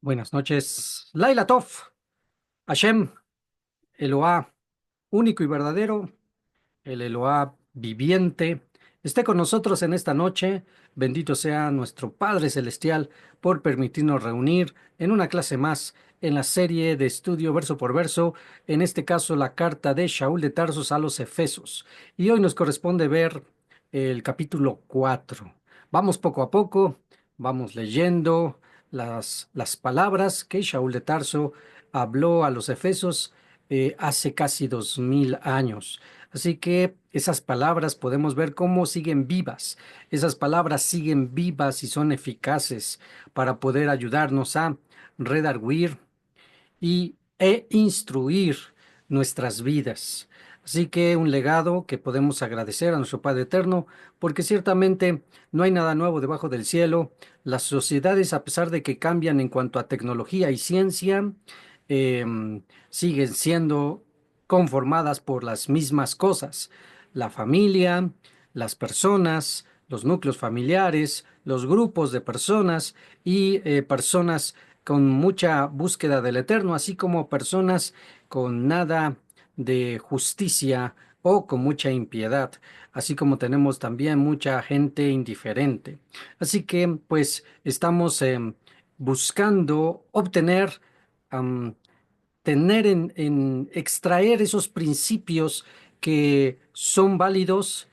Buenas noches. Laila Tov, Hashem, Eloá, único y verdadero, el Eloá viviente, esté con nosotros en esta noche. Bendito sea nuestro Padre Celestial por permitirnos reunir en una clase más en la serie de estudio verso por verso, en este caso la carta de Shaul de Tarsos a los Efesos. Y hoy nos corresponde ver el capítulo 4. Vamos poco a poco, vamos leyendo las palabras que Shaul de Tarso habló a los Efesos hace casi 2000 años. Así que esas palabras podemos ver cómo siguen vivas. Esas palabras siguen vivas y son eficaces para poder ayudarnos a redarguir e instruir nuestras vidas. Así que un legado que podemos agradecer a nuestro Padre Eterno, porque ciertamente no hay nada nuevo debajo del cielo. Las sociedades, a pesar de que cambian en cuanto a tecnología y ciencia, siguen siendo conformadas por las mismas cosas. La familia, las personas, los núcleos familiares, los grupos de personas y personas con mucha búsqueda del eterno, así como personas con nada de justicia o con mucha impiedad, así como tenemos también mucha gente indiferente. Así que, pues, estamos buscando obtener, am, tener extraer esos principios que son válidos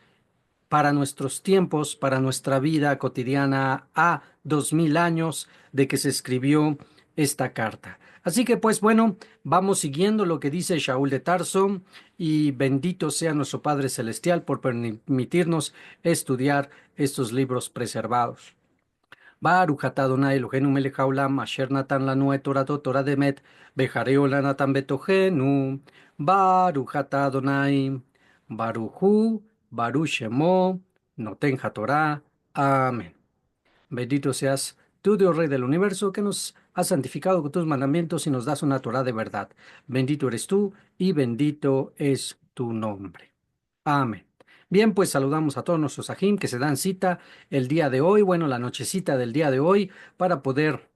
para nuestros tiempos, para nuestra vida cotidiana a 2000 años de que se escribió esta carta. Así que pues bueno, vamos siguiendo lo que dice Shaul de Tarso y bendito sea nuestro Padre Celestial por permitirnos estudiar estos libros preservados. Baruch atah Adonai Eloheinu melech haolam asher natan lanu et torato Torah demet bejareo lanatan betohenu. Baruch atah Adonai Baruchu Baruch Shemo Noten Torah. Amén. Bendito seas tú, Dios Rey del universo, que nos has santificado con tus mandamientos y nos das una Torah de verdad. Bendito eres tú y bendito es tu nombre. Amén. Bien, pues saludamos a todos nuestros ajim que se dan cita el día de hoy, bueno, la nochecita del día de hoy, para poder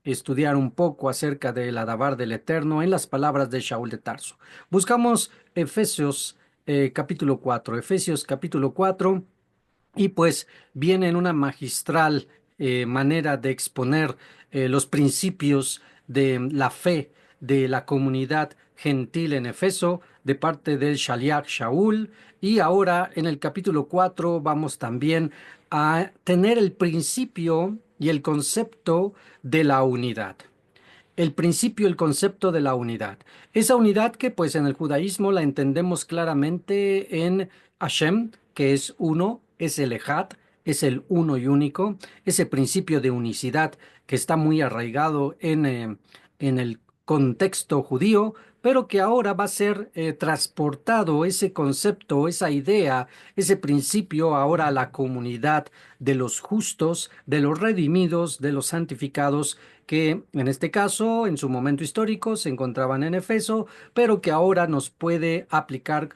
estudiar un poco acerca del Adabar del Eterno en las palabras de Shaul de Tarso. Buscamos Efesios capítulo 4, Efesios capítulo 4, y pues viene en una magistral manera de exponer los principios de la fe de la comunidad gentil en Efeso de parte del Shaliach Shaul. Y ahora en el capítulo 4 vamos también a tener el principio y el concepto de la unidad. El principio, el concepto de la unidad. Esa unidad que pues en el judaísmo la entendemos claramente en Hashem, que es uno, es el Ejad, es el uno y único, ese principio de unicidad que está muy arraigado en el contexto judío, pero que ahora va a ser transportado ese concepto, esa idea, ese principio ahora a la comunidad de los justos, de los redimidos, de los santificados, que en este caso, en su momento histórico, se encontraban en Efeso, pero que ahora nos puede aplicar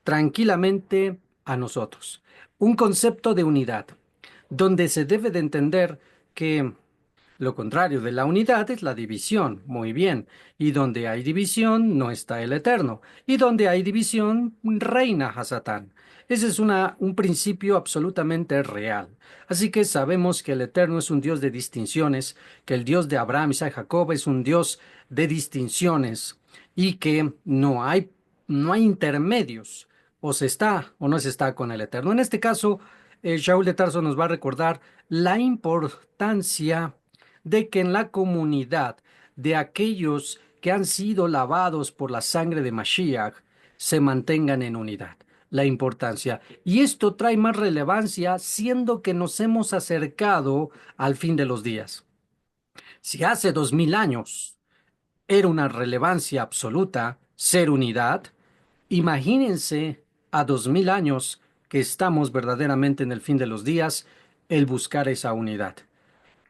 tranquilamente a nosotros. Un concepto de unidad, donde se debe de entender que lo contrario de la unidad es la división, muy bien, y donde hay división no está el Eterno, y donde hay división reina Hasatán. Ese es un principio absolutamente real. Así que sabemos que el Eterno es un Dios de distinciones, que el Dios de Abraham, Isaac y Jacob es un Dios de distinciones, y que no hay intermedios, o se está o no se está con el Eterno. En este caso, Shaul de Tarso nos va a recordar la importancia de que en la comunidad de aquellos que han sido lavados por la sangre de Mashiach se mantengan en unidad. La importancia. Y esto trae más relevancia siendo que nos hemos acercado al fin de los días. Si hace 2000 años era una relevancia absoluta ser unidad, imagínense a 2000 años que estamos verdaderamente en el fin de los días, el buscar esa unidad.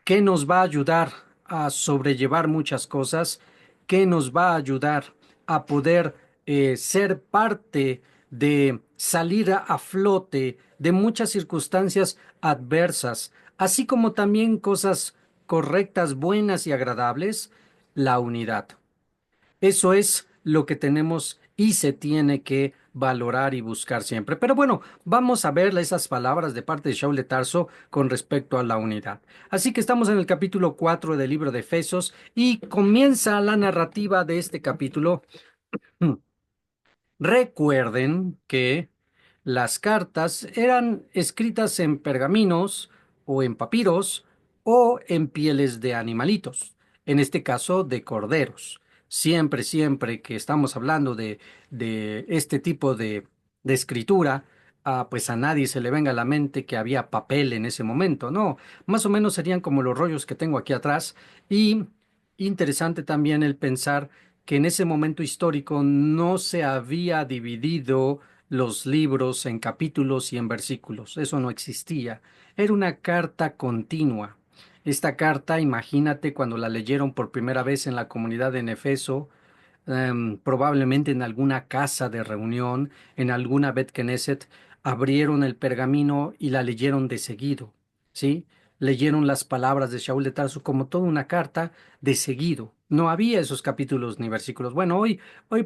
¿Qué nos va a ayudar a sobrellevar muchas cosas? ¿Qué nos va a ayudar a poder ser parte de salir a flote de muchas circunstancias adversas, así como también cosas correctas, buenas y agradables, la unidad. Eso es lo que tenemos y se tiene que valorar y buscar siempre. Pero bueno, vamos a ver esas palabras de parte de Shaul de Tarso con respecto a la unidad. Así que estamos en el capítulo 4 del libro de Efesios y comienza la narrativa de este capítulo. Recuerden que las cartas eran escritas en pergaminos o en papiros o en pieles de animalitos, en este caso de corderos. Siempre, siempre que estamos hablando de este tipo de escritura, pues a nadie se le venga a la mente que había papel en ese momento, no, más o menos serían como los rollos que tengo aquí atrás y interesante también el pensar que en ese momento histórico no se había dividido los libros en capítulos y en versículos. Eso no existía. Era una carta continua. Esta carta, imagínate cuando la leyeron por primera vez en la comunidad en Efeso, probablemente en alguna casa de reunión, en alguna Bet Knesset, abrieron el pergamino y la leyeron de seguido, ¿sí? Leyeron las palabras de Shaul de Tarso como toda una carta de seguido. No había esos capítulos ni versículos. Bueno, hoy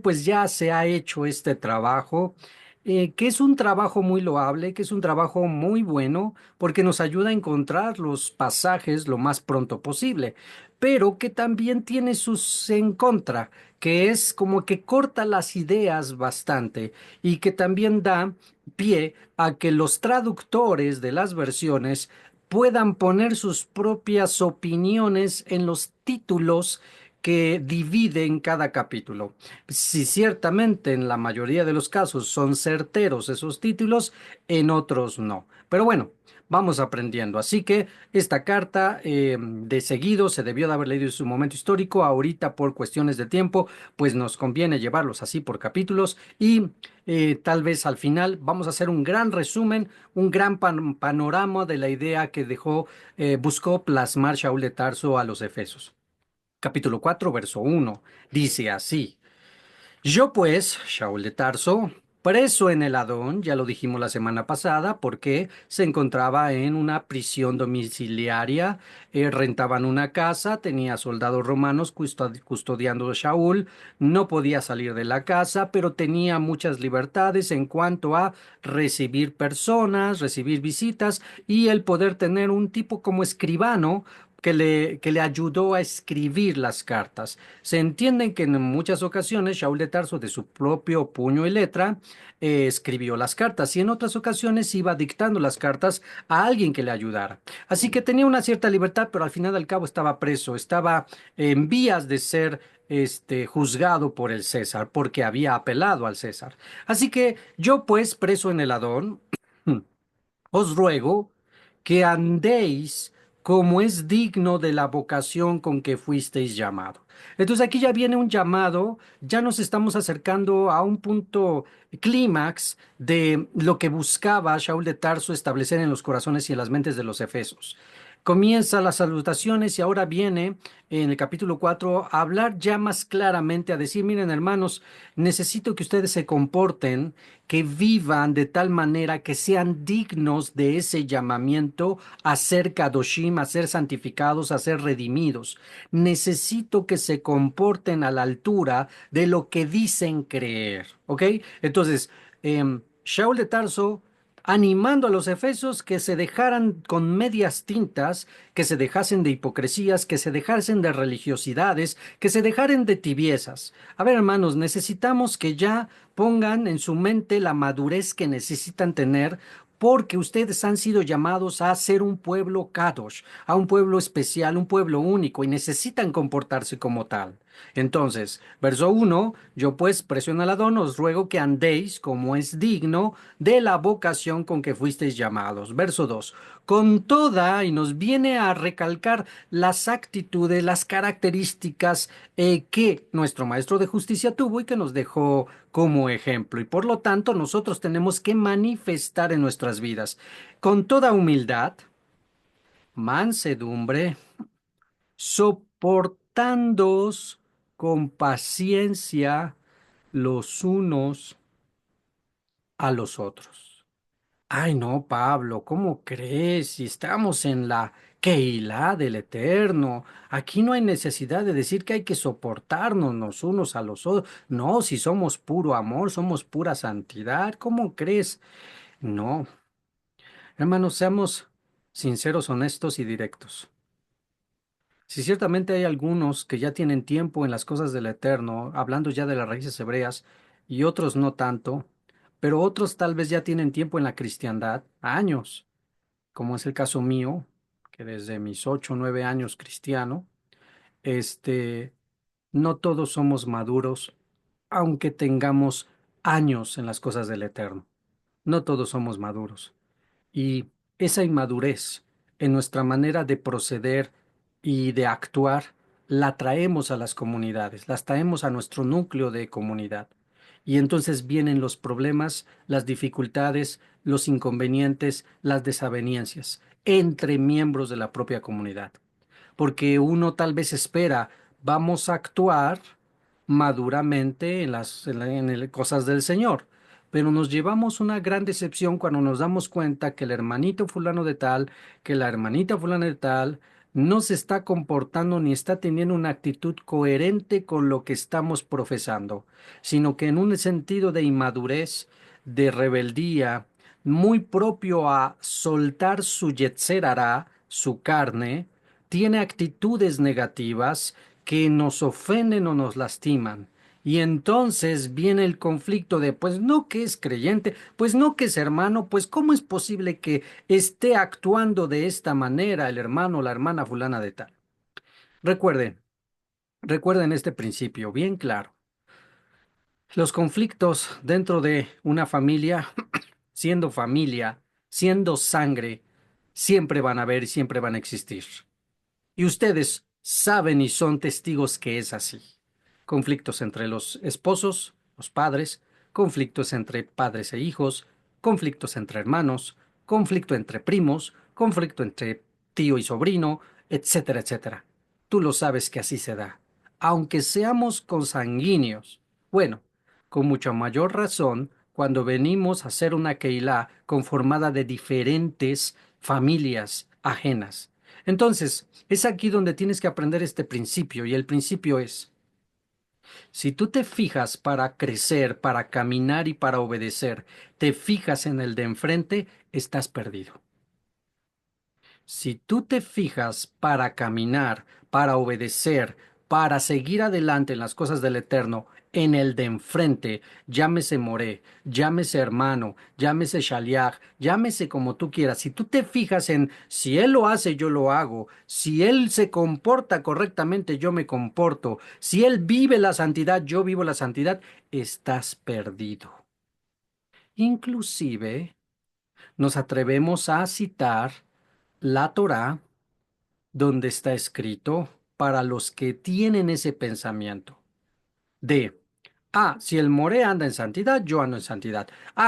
pues ya se ha hecho este trabajo, que es un trabajo muy loable, que es un trabajo muy bueno, porque nos ayuda a encontrar los pasajes lo más pronto posible, pero que también tiene sus en contra, que es como que corta las ideas bastante y que también da pie a que los traductores de las versiones puedan poner sus propias opiniones en los títulos que dividen cada capítulo. Si ciertamente en la mayoría de los casos son certeros esos títulos, en otros no. Pero bueno, vamos aprendiendo. Así que esta carta de seguido se debió de haber leído en su momento histórico. Ahorita por cuestiones de tiempo, pues nos conviene llevarlos así por capítulos y tal vez al final vamos a hacer un gran resumen, un gran panorama de la idea que buscó plasmar Shaul de Tarso a los Efesos. Capítulo 4, verso 1. Dice así. Yo pues, Shaul de Tarso, preso en el Adón, ya lo dijimos la semana pasada, porque se encontraba en una prisión domiciliaria, rentaban una casa, tenía soldados romanos custodiando a Shaul, no podía salir de la casa, pero tenía muchas libertades en cuanto a recibir personas, recibir visitas y el poder tener un tipo como escribano que le ayudó a escribir las cartas. Se entiende que en muchas ocasiones Shaul de Tarso, de su propio puño y letra, escribió las cartas y en otras ocasiones iba dictando las cartas a alguien que le ayudara. Así que tenía una cierta libertad, pero al final al cabo estaba preso, estaba en vías de ser juzgado por el César, porque había apelado al César. Así que yo, pues, preso en el Adón, os ruego que andéis como es digno de la vocación con que fuisteis llamado. Entonces aquí ya viene un llamado, ya nos estamos acercando a un punto clímax de lo que buscaba Shaul de Tarso establecer en los corazones y en las mentes de los efesos. Comienza las salutaciones y ahora viene en el capítulo 4 a hablar ya más claramente, a decir, miren hermanos, necesito que ustedes se comporten, que vivan de tal manera que sean dignos de ese llamamiento a ser kadoshim, a ser santificados, a ser redimidos. Necesito que se comporten a la altura de lo que dicen creer, ¿ok? Entonces, Shaul de Tarso animando a los efesios que se dejaran con medias tintas, que se dejasen de hipocresías, que se dejasen de religiosidades, que se dejaran de tibiezas. A ver, hermanos, necesitamos que ya pongan en su mente la madurez que necesitan tener, porque ustedes han sido llamados a ser un pueblo kadosh, a un pueblo especial, un pueblo único, y necesitan comportarse como tal. Entonces, verso 1, yo pues, preso en Aladón, os ruego que andéis como es digno de la vocación con que fuisteis llamados. Verso 2, con toda, y nos viene a recalcar las actitudes, las características que nuestro Maestro de Justicia tuvo y que nos dejó como ejemplo. Y por lo tanto, nosotros tenemos que manifestar en nuestras vidas con toda humildad, mansedumbre, soportándoos con paciencia los unos a los otros. Ay, no, Pablo, ¿cómo crees? Si estamos en la Keilah del Eterno, aquí no hay necesidad de decir que hay que soportarnos los unos a los otros. No, si somos puro amor, somos pura santidad, ¿cómo crees? No, hermanos, seamos sinceros, honestos y directos. Si ciertamente hay algunos que ya tienen tiempo en las cosas del Eterno, hablando ya de las raíces hebreas, y otros no tanto, pero otros tal vez ya tienen tiempo en la cristiandad, años, como es el caso mío, que desde mis 8 o 9 años cristiano, este, no todos somos maduros, aunque tengamos años en las cosas del Eterno. No todos somos maduros. Y esa inmadurez en nuestra manera de proceder y de actuar la traemos a las comunidades, las traemos a nuestro núcleo de comunidad. Y entonces vienen los problemas, las dificultades, los inconvenientes, las desavenencias entre miembros de la propia comunidad porque uno tal vez espera, vamos a actuar maduramente en cosas del Señor, pero nos llevamos una gran decepción cuando nos damos cuenta que el hermanito fulano de tal, que la hermanita fulana de tal, no se está comportando ni está teniendo una actitud coherente con lo que estamos profesando, sino que en un sentido de inmadurez, de rebeldía, muy propio a soltar su yetzer hará, su carne, tiene actitudes negativas que nos ofenden o nos lastiman. Y entonces viene el conflicto de, pues no que es creyente, pues no que es hermano, pues cómo es posible que esté actuando de esta manera el hermano o la hermana fulana de tal. Recuerden, recuerden este principio bien claro. Los conflictos dentro de una familia, siendo sangre, siempre van a haber y siempre van a existir. Y ustedes saben y son testigos que es así. Conflictos entre los esposos, los padres, conflictos entre padres e hijos, conflictos entre hermanos, conflicto entre primos, conflicto entre tío y sobrino, etcétera, etcétera. Tú lo sabes que así se da. Aunque seamos consanguíneos. Bueno, con mucha mayor razón cuando venimos a ser una Keilah conformada de diferentes familias ajenas. Entonces, es aquí donde tienes que aprender este principio, y el principio es, si tú te fijas para crecer, para caminar y para obedecer, te fijas en el de enfrente, estás perdido. Si tú te fijas para caminar, para obedecer, para seguir adelante en las cosas del Eterno, en el de enfrente, llámese Moré, llámese hermano, llámese Shaliach, llámese como tú quieras, si tú te fijas en si él lo hace, yo lo hago, si él se comporta correctamente, yo me comporto, si él vive la santidad, yo vivo la santidad, estás perdido. Inclusive, nos atrevemos a citar la Torá donde está escrito para los que tienen ese pensamiento de, si el More anda en santidad, yo ando en santidad.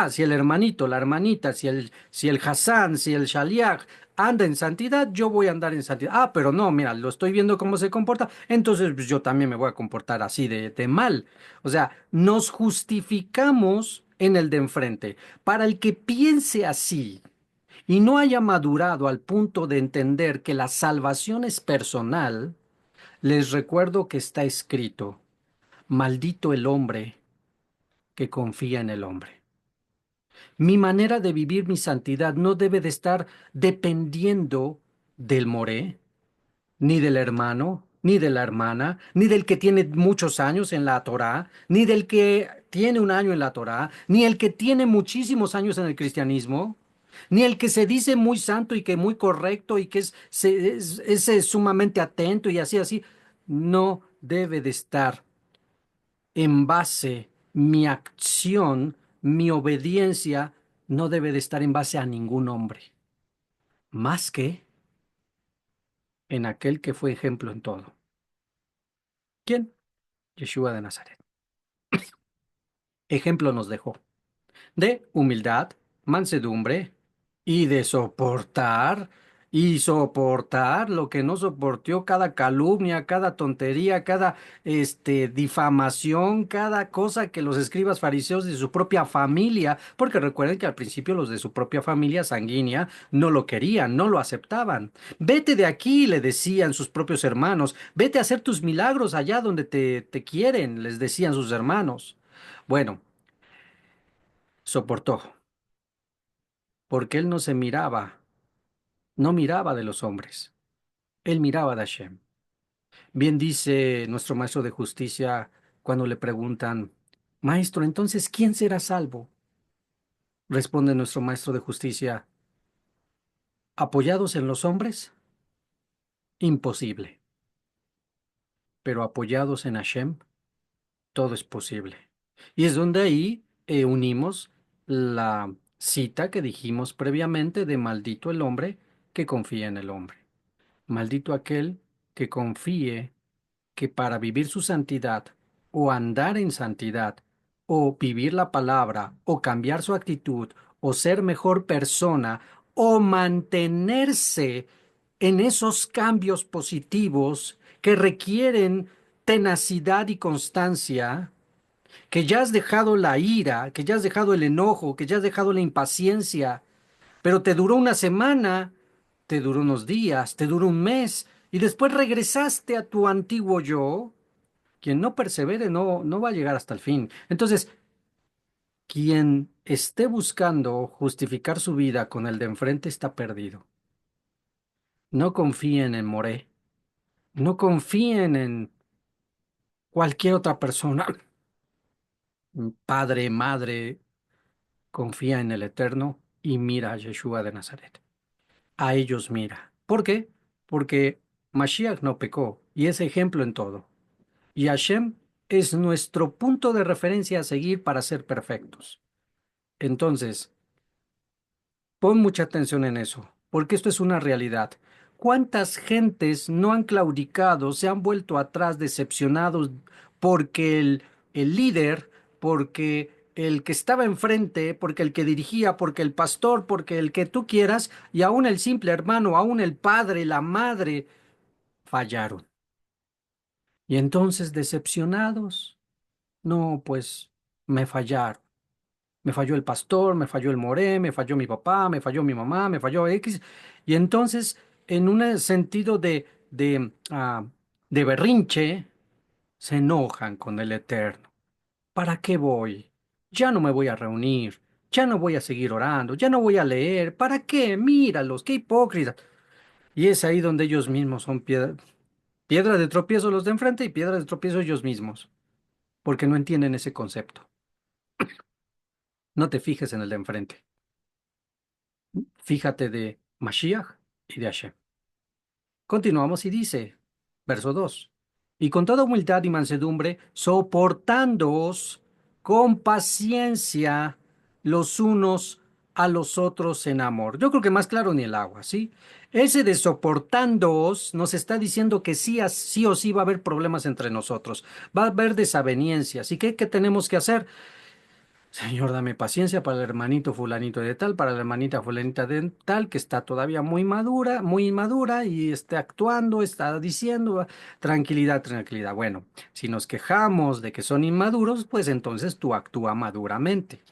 Si el hermanito, la hermanita, si el Hassan, si el Shaliach anda en santidad, yo voy a andar en santidad. Pero no, mira, lo estoy viendo cómo se comporta, entonces pues, yo también me voy a comportar así de mal. O sea, nos justificamos en el de enfrente. Para el que piense así, y no haya madurado al punto de entender que la salvación es personal, les recuerdo que está escrito, maldito el hombre que confía en el hombre. Mi manera de vivir mi santidad no debe de estar dependiendo del moré, ni del hermano, ni de la hermana, ni del que tiene muchos años en la Torá, ni del que tiene un año en la Torá, ni el que tiene muchísimos años en el cristianismo, ni el que se dice muy santo y que muy correcto y que es sumamente atento y así, así. No debe de estar en base mi acción, mi obediencia, no debe de estar en base a ningún hombre, más que en aquel que fue ejemplo en todo. ¿Quién? Yeshua de Nazaret. Ejemplo nos dejó de humildad, mansedumbre y de soportar. y soportar lo que no soportó, cada calumnia, cada tontería, cada difamación, cada cosa que los escribas fariseos de su propia familia, porque recuerden que al principio los de su propia familia sanguínea no lo querían, no lo aceptaban. Vete de aquí, le decían sus propios hermanos, vete a hacer tus milagros allá donde te quieren, les decían sus hermanos. Bueno, soportó, porque él no se miraba, no miraba de los hombres, él miraba de Hashem. Bien dice nuestro maestro de justicia cuando le preguntan, Maestro, entonces, ¿quién será salvo? Responde nuestro maestro de justicia, ¿apoyados en los hombres? Imposible, pero apoyados en Hashem, todo es posible. Y es donde ahí unimos la cita que dijimos previamente de maldito el hombre que confía en el hombre. Maldito aquel que confíe que para vivir su santidad, o andar en santidad, o vivir la palabra, o cambiar su actitud, o ser mejor persona, o mantenerse en esos cambios positivos que requieren tenacidad y constancia, que ya has dejado la ira, que ya has dejado el enojo, que ya has dejado la impaciencia, pero te duró una semana, te duró unos días, te duró un mes, y después regresaste a tu antiguo yo. Quien no persevere no va a llegar hasta el fin. Entonces, quien esté buscando justificar su vida con el de enfrente está perdido. No confíen en Moré, no confíen en cualquier otra persona, padre, madre, confía en el Eterno y mira a Yeshua de Nazaret. A ellos mira. ¿Por qué? Porque Mashiach no pecó y es ejemplo en todo. Y Hashem es nuestro punto de referencia a seguir para ser perfectos. Entonces, pon mucha atención en eso, porque esto es una realidad. ¿Cuántas gentes no han claudicado, se han vuelto atrás decepcionados porque el líder, porque el que estaba enfrente, porque el que dirigía, porque el pastor, porque el que tú quieras, y aún el simple hermano, aún el padre, la madre, fallaron? Y entonces decepcionados, no, pues me fallaron. Me falló el pastor, me falló el moré, me falló mi papá, me falló mi mamá, me falló X. Y entonces, en un sentido de berrinche, se enojan con el Eterno. ¿Para qué voy? Ya no me voy a reunir, ya no voy a seguir orando, ya no voy a leer. ¿Para qué? Míralos, qué hipócritas. Y es ahí donde ellos mismos son piedra de tropiezo los de enfrente y piedra de tropiezo ellos mismos, porque no entienden ese concepto. No te fijes en el de enfrente. Fíjate de Mashiach y de Hashem. Continuamos y dice, verso 2: y con toda humildad y mansedumbre, soportándoos con paciencia los unos a los otros en amor. Yo creo que más claro ni el agua, ¿sí? Ese de soportándoos nos está diciendo que sí, sí o sí va a haber problemas entre nosotros, va a haber desavenencias. ¿Y qué tenemos que hacer? Señor, dame paciencia para el hermanito fulanito de tal, para la hermanita fulanita de tal, que está todavía muy madura, muy inmadura y está actuando, está diciendo, tranquilidad, tranquilidad. Bueno, si nos quejamos de que son inmaduros, pues entonces tú actúa maduramente.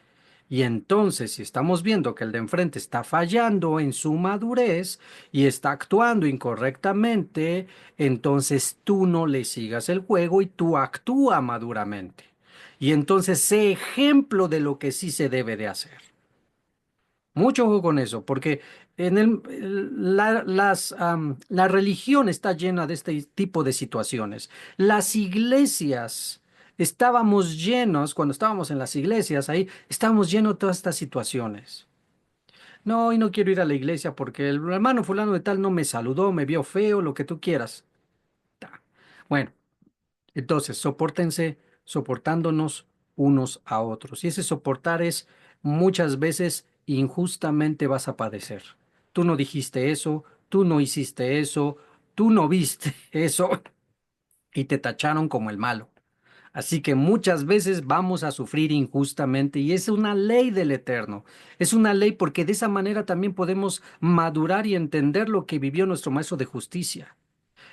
Y entonces, si estamos viendo que el de enfrente está fallando en su madurez y está actuando incorrectamente, entonces tú no le sigas el juego y tú actúa maduramente. Y entonces sé ejemplo de lo que sí se debe de hacer. Mucho ojo con eso, porque la religión está llena de este tipo de situaciones. Las iglesias, estábamos llenos, cuando estábamos en las iglesias, ahí estábamos llenos de todas estas situaciones. No, y no quiero ir a la iglesia porque el hermano fulano de tal no me saludó, me vio feo, lo que tú quieras. Ta. Bueno. Entonces, sopórtense, soportándonos unos a otros. Y ese soportar es muchas veces injustamente vas a padecer. Tú no dijiste eso, tú no hiciste eso, tú no viste eso y te tacharon como el malo. Así que muchas veces vamos a sufrir injustamente y es una ley del Eterno. Es una ley porque de esa manera también podemos madurar y entender lo que vivió nuestro Maestro de Justicia.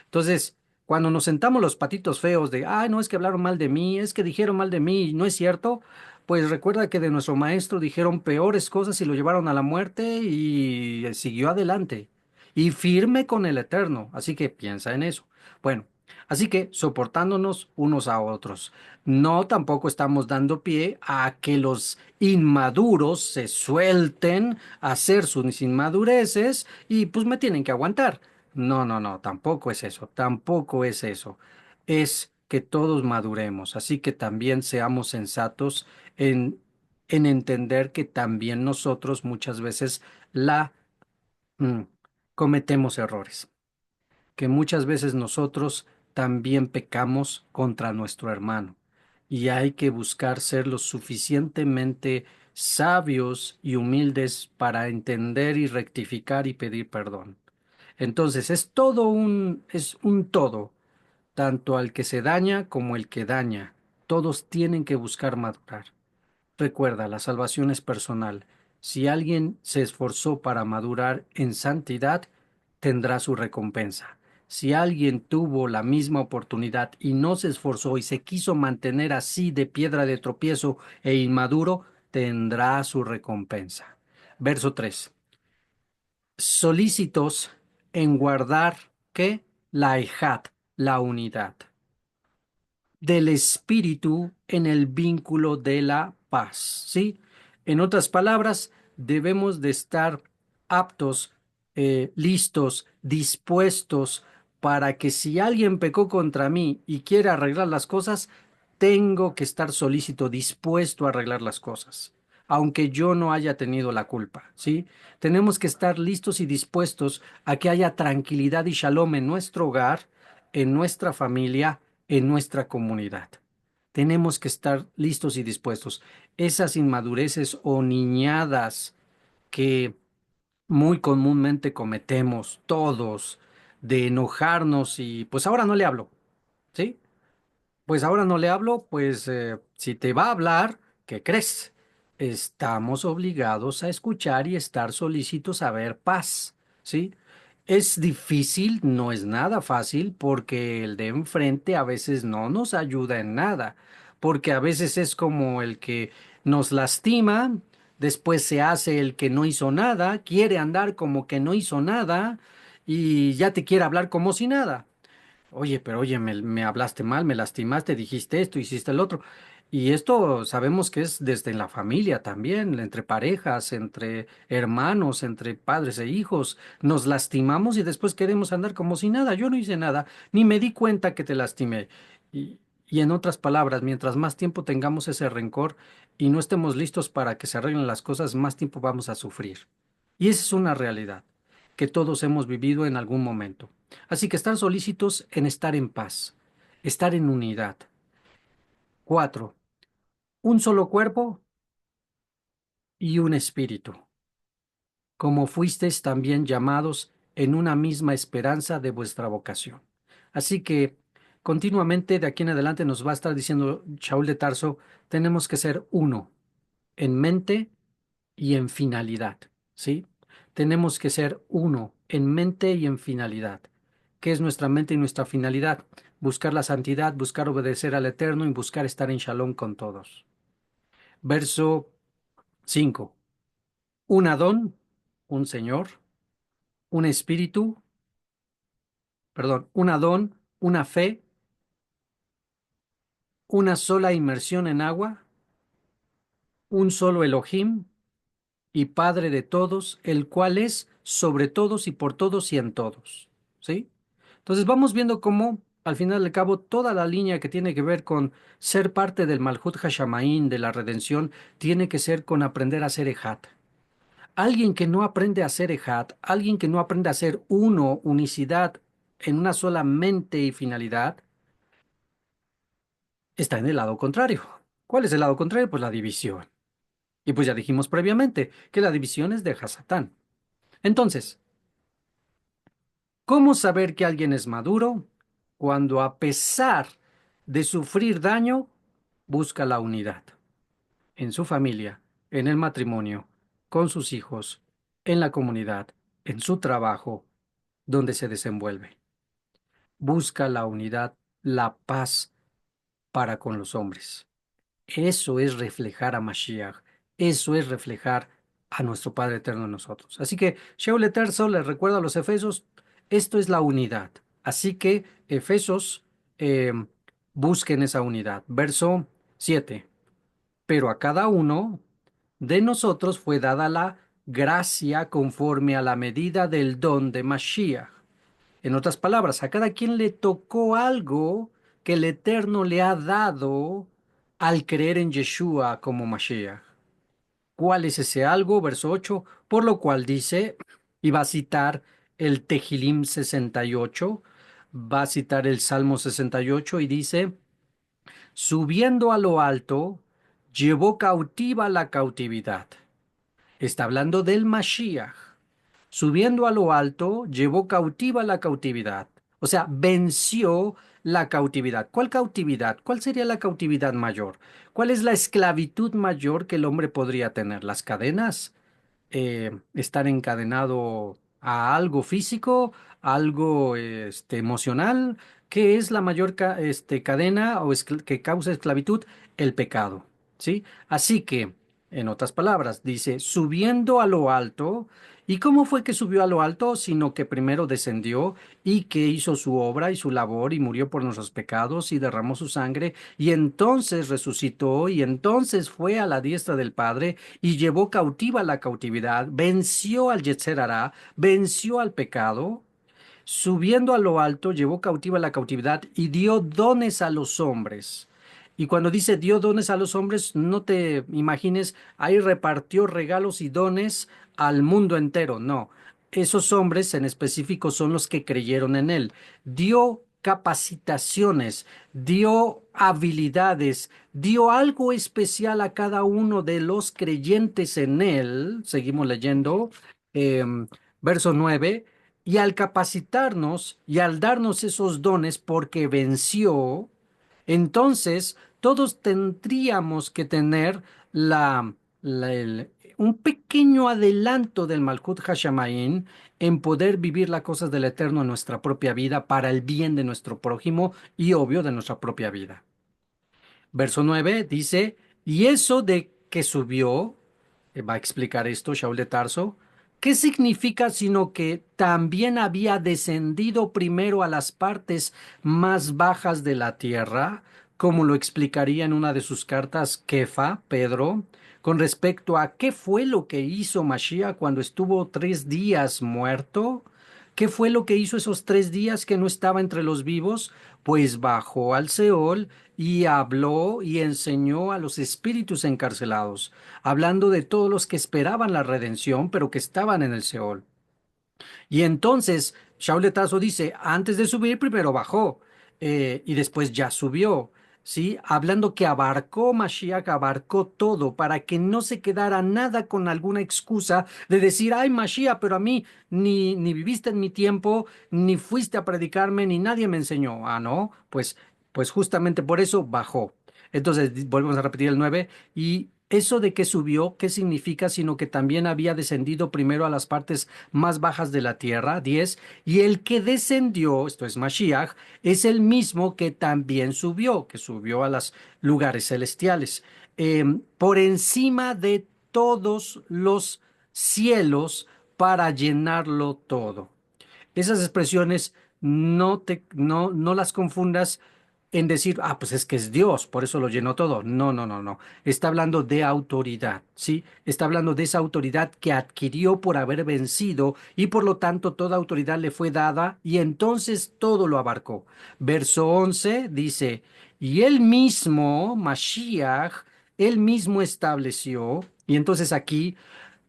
Entonces, cuando nos sentamos los patitos feos de, ay, no es que hablaron mal de mí, es que dijeron mal de mí, no es cierto, pues recuerda que de nuestro maestro dijeron peores cosas y lo llevaron a la muerte y siguió adelante. Y firme con el Eterno. Así que piensa en eso. Bueno, así que soportándonos unos a otros. No tampoco estamos dando pie a que los inmaduros se suelten a hacer sus inmadureces y pues me tienen que aguantar. No, no, no, tampoco es eso, tampoco es eso. Es que todos maduremos, así que también seamos sensatos en, en entender que también nosotros muchas veces la mm, cometemos errores, que muchas veces nosotros también pecamos contra nuestro hermano y hay que buscar ser lo suficientemente sabios y humildes para entender y rectificar y pedir perdón. Entonces es un todo, tanto al que se daña como el que daña. Todos tienen que buscar madurar. Recuerda, la salvación es personal. Si alguien se esforzó para madurar en santidad, tendrá su recompensa. Si alguien tuvo la misma oportunidad y no se esforzó y se quiso mantener así de piedra de tropiezo e inmaduro, tendrá su recompensa. Verso 3. Solícitos en guardar ¿qué? La ejad, la unidad del espíritu en el vínculo de la paz, ¿sí? En otras palabras, debemos de estar aptos, listos, dispuestos para que si alguien pecó contra mí y quiere arreglar las cosas, tengo que estar solícito, dispuesto a arreglar las cosas, aunque yo no haya tenido la culpa, ¿sí? Tenemos que estar listos y dispuestos a que haya tranquilidad y shalom en nuestro hogar, en nuestra familia, en nuestra comunidad. Tenemos que estar listos y dispuestos. Esas inmadureces o niñadas que muy comúnmente cometemos todos, de enojarnos y pues ahora no le hablo, ¿sí? Pues ahora no le hablo, pues si te va a hablar, ¿qué crees? Estamos obligados a escuchar y estar solícitos a ver paz, ¿sí? Es difícil, no es nada fácil, porque el de enfrente a veces no nos ayuda en nada, porque a veces es como el que nos lastima, después se hace el que no hizo nada, quiere andar como que no hizo nada y ya te quiere hablar como si nada. Oye, pero oye, me hablaste mal, me lastimaste, dijiste esto, hiciste el otro. Y esto sabemos que es desde la familia también, entre parejas, entre hermanos, entre padres e hijos. Nos lastimamos y después queremos andar como si nada. Yo no hice nada, ni me di cuenta que te lastimé. Y en otras palabras, mientras más tiempo tengamos ese rencor y no estemos listos para que se arreglen las cosas, más tiempo vamos a sufrir. Y esa es una realidad que todos hemos vivido en algún momento. Así que estar solícitos en estar en paz, estar en unidad. 4. Un solo cuerpo y un espíritu, como fuisteis también llamados en una misma esperanza de vuestra vocación. Así que continuamente de aquí en adelante nos va a estar diciendo Shaul de Tarso, tenemos que ser uno en mente y en finalidad, ¿sí? Tenemos que ser uno en mente y en finalidad. ¿Qué es nuestra mente y nuestra finalidad? Buscar la santidad, buscar obedecer al Eterno y buscar estar en shalom con todos. Verso 5. Un Adón, un Señor, un Espíritu, perdón, un Adón, una fe, una sola inmersión en agua, un solo Elohim y Padre de todos, el cual es sobre todos y por todos y en todos. ¿Sí? Entonces vamos viendo cómo, al final del cabo, toda la línea que tiene que ver con ser parte del Malhut Hashamaín, de la redención, tiene que ser con aprender a ser Ejat. Alguien que no aprende a ser Ejat, alguien que no aprende a ser uno, unicidad, en una sola mente y finalidad, está en el lado contrario. ¿Cuál es el lado contrario? Pues la división. Y pues ya dijimos previamente que la división es de Hasatán. Entonces, ¿cómo saber que alguien es maduro? Cuando a pesar de sufrir daño, busca la unidad en su familia, en el matrimonio, con sus hijos, en la comunidad, en su trabajo, donde se desenvuelve. Busca la unidad, la paz para con los hombres. Eso es reflejar a Mashiach. Eso es reflejar a nuestro Padre Eterno en nosotros. Así que Shaul Terzo les recuerda a los Efesios, esto es la unidad. Así que Efesios, eh, busquen esa unidad. Verso 7. Pero a cada uno de nosotros fue dada la gracia conforme a la medida del don de Mashiach. En otras palabras, a cada quien le tocó algo que el Eterno le ha dado al creer en Yeshua como Mashiach. ¿Cuál es ese algo? Verso 8. Por lo cual dice, y va a citar el Tehilim 68, va a citar el Salmo 68 y dice, subiendo a lo alto, llevó cautiva la cautividad. Está hablando del Mashiach. Subiendo a lo alto, llevó cautiva la cautividad. O sea, venció la cautividad. ¿Cuál cautividad? ¿Cuál sería la cautividad mayor? ¿Cuál es la esclavitud mayor que el hombre podría tener? ¿Las cadenas? ¿Estar encadenado a algo físico, algo emocional? ¿Qué es la mayor cadena que causa esclavitud? El pecado, ¿sí? Así que, en otras palabras, dice, subiendo a lo alto. ¿Y cómo fue que subió a lo alto? Sino que primero descendió y que hizo su obra y su labor y murió por nuestros pecados y derramó su sangre y entonces resucitó y entonces fue a la diestra del Padre y llevó cautiva la cautividad, venció al Yetzer Hará, venció al pecado. Subiendo a lo alto, llevó cautiva la cautividad y dio dones a los hombres. Y cuando dice dio dones a los hombres, no te imagines, ahí repartió regalos y dones al mundo entero. No, esos hombres en específico son los que creyeron en él. Dio capacitaciones, dio habilidades, dio algo especial a cada uno de los creyentes en él. Seguimos leyendo, verso 9. Y al capacitarnos y al darnos esos dones porque venció, entonces todos tendríamos que tener la, un pequeño adelanto del Malkut Hashamayim en poder vivir las cosas del Eterno en nuestra propia vida para el bien de nuestro prójimo y obvio de nuestra propia vida. Verso 9 dice, y eso de que subió, va a explicar esto Shaul de Tarso, ¿qué significa sino que también había descendido primero a las partes más bajas de la tierra, como lo explicaría en una de sus cartas Kefa, Pedro, con respecto a qué fue lo que hizo Mashiach cuando estuvo 3 días muerto? ¿Qué fue lo que hizo esos 3 días que no estaba entre los vivos? Pues bajó al Seol y habló y enseñó a los espíritus encarcelados, hablando de todos los que esperaban la redención, pero que estaban en el Seol. Y entonces Shaul de Tarso dice, antes de subir primero bajó y después ya subió, ¿sí? Hablando que abarcó Mashiach, abarcó todo para que no se quedara nada con alguna excusa de decir, ay Mashiach, pero a mí ni viviste en mi tiempo, ni fuiste a predicarme, ni nadie me enseñó. Ah, no, pues justamente por eso bajó. Entonces, volvemos a repetir el 9 y eso de que subió, ¿qué significa? Sino que también había descendido primero a las partes más bajas de la tierra, 10 y el que descendió, esto es Mashiach, es el mismo que también subió, que subió a los lugares celestiales, por encima de todos los cielos para llenarlo todo. Esas expresiones no las confundas en decir, ah, pues es que es Dios, por eso lo llenó todo. No, no, no, no. Está hablando de autoridad, ¿sí? Está hablando de esa autoridad que adquirió por haber vencido y por lo tanto toda autoridad le fue dada y entonces todo lo abarcó. Verso 11 dice, y él mismo, Mashiach, él mismo estableció, y entonces aquí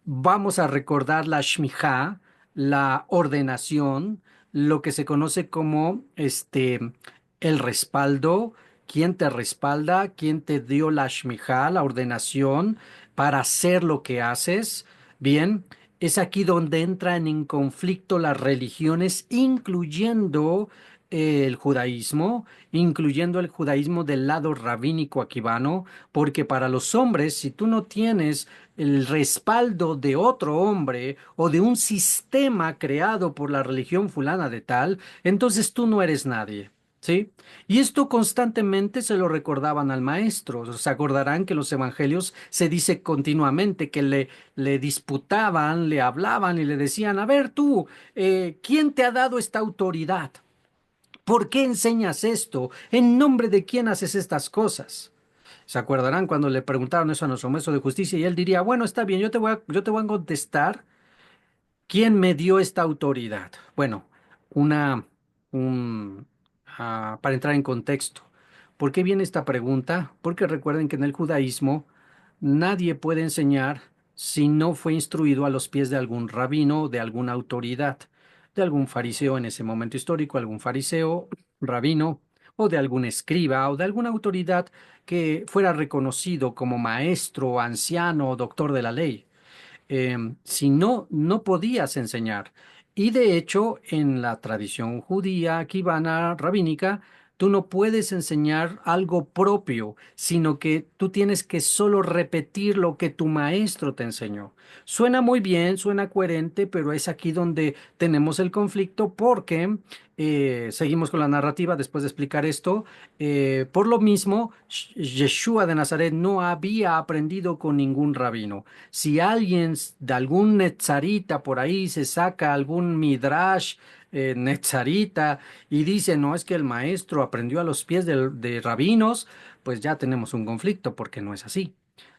vamos a recordar la Shmijá, la ordenación, lo que se conoce como el respaldo, quién te respalda, quién te dio la Shmijá, la ordenación para hacer lo que haces. Bien, es aquí donde entran en conflicto las religiones, incluyendo el judaísmo, incluyendo el judaísmo del lado rabínico aquibano, porque para los hombres, si tú no tienes el respaldo de otro hombre o de un sistema creado por la religión fulana de tal, entonces tú no eres nadie. ¿Sí? Y esto constantemente se lo recordaban al maestro. Se acordarán que en los evangelios se dice continuamente que le disputaban, le hablaban y le decían, a ver tú, ¿quién te ha dado esta autoridad? ¿Por qué enseñas esto? ¿En nombre de quién haces estas cosas? Se acordarán cuando le preguntaron eso a nuestro maestro de justicia y él diría, bueno, está bien, yo te voy a contestar. ¿Quién me dio esta autoridad? Bueno, una, para entrar en contexto, ¿por qué viene esta pregunta? Porque recuerden que en el judaísmo nadie puede enseñar si no fue instruido a los pies de algún rabino, de alguna autoridad, de algún fariseo en ese momento histórico, algún fariseo, rabino, o de algún escriba, o de alguna autoridad que fuera reconocido como maestro, anciano o doctor de la ley. Si no, no podías enseñar. Y de hecho, en la tradición judía, kibana, rabínica, tú no puedes enseñar algo propio, sino que tú tienes que solo repetir lo que tu maestro te enseñó. Suena muy bien, suena coherente, pero es aquí donde tenemos el conflicto porque seguimos con la narrativa después de explicar esto. Por lo mismo, Yeshua de Nazaret no había aprendido con ningún rabino. Si alguien de algún netzarita por ahí se saca algún midrash netzarita y dice, no, es que el maestro aprendió a los pies de rabinos, pues ya tenemos un conflicto porque no es así.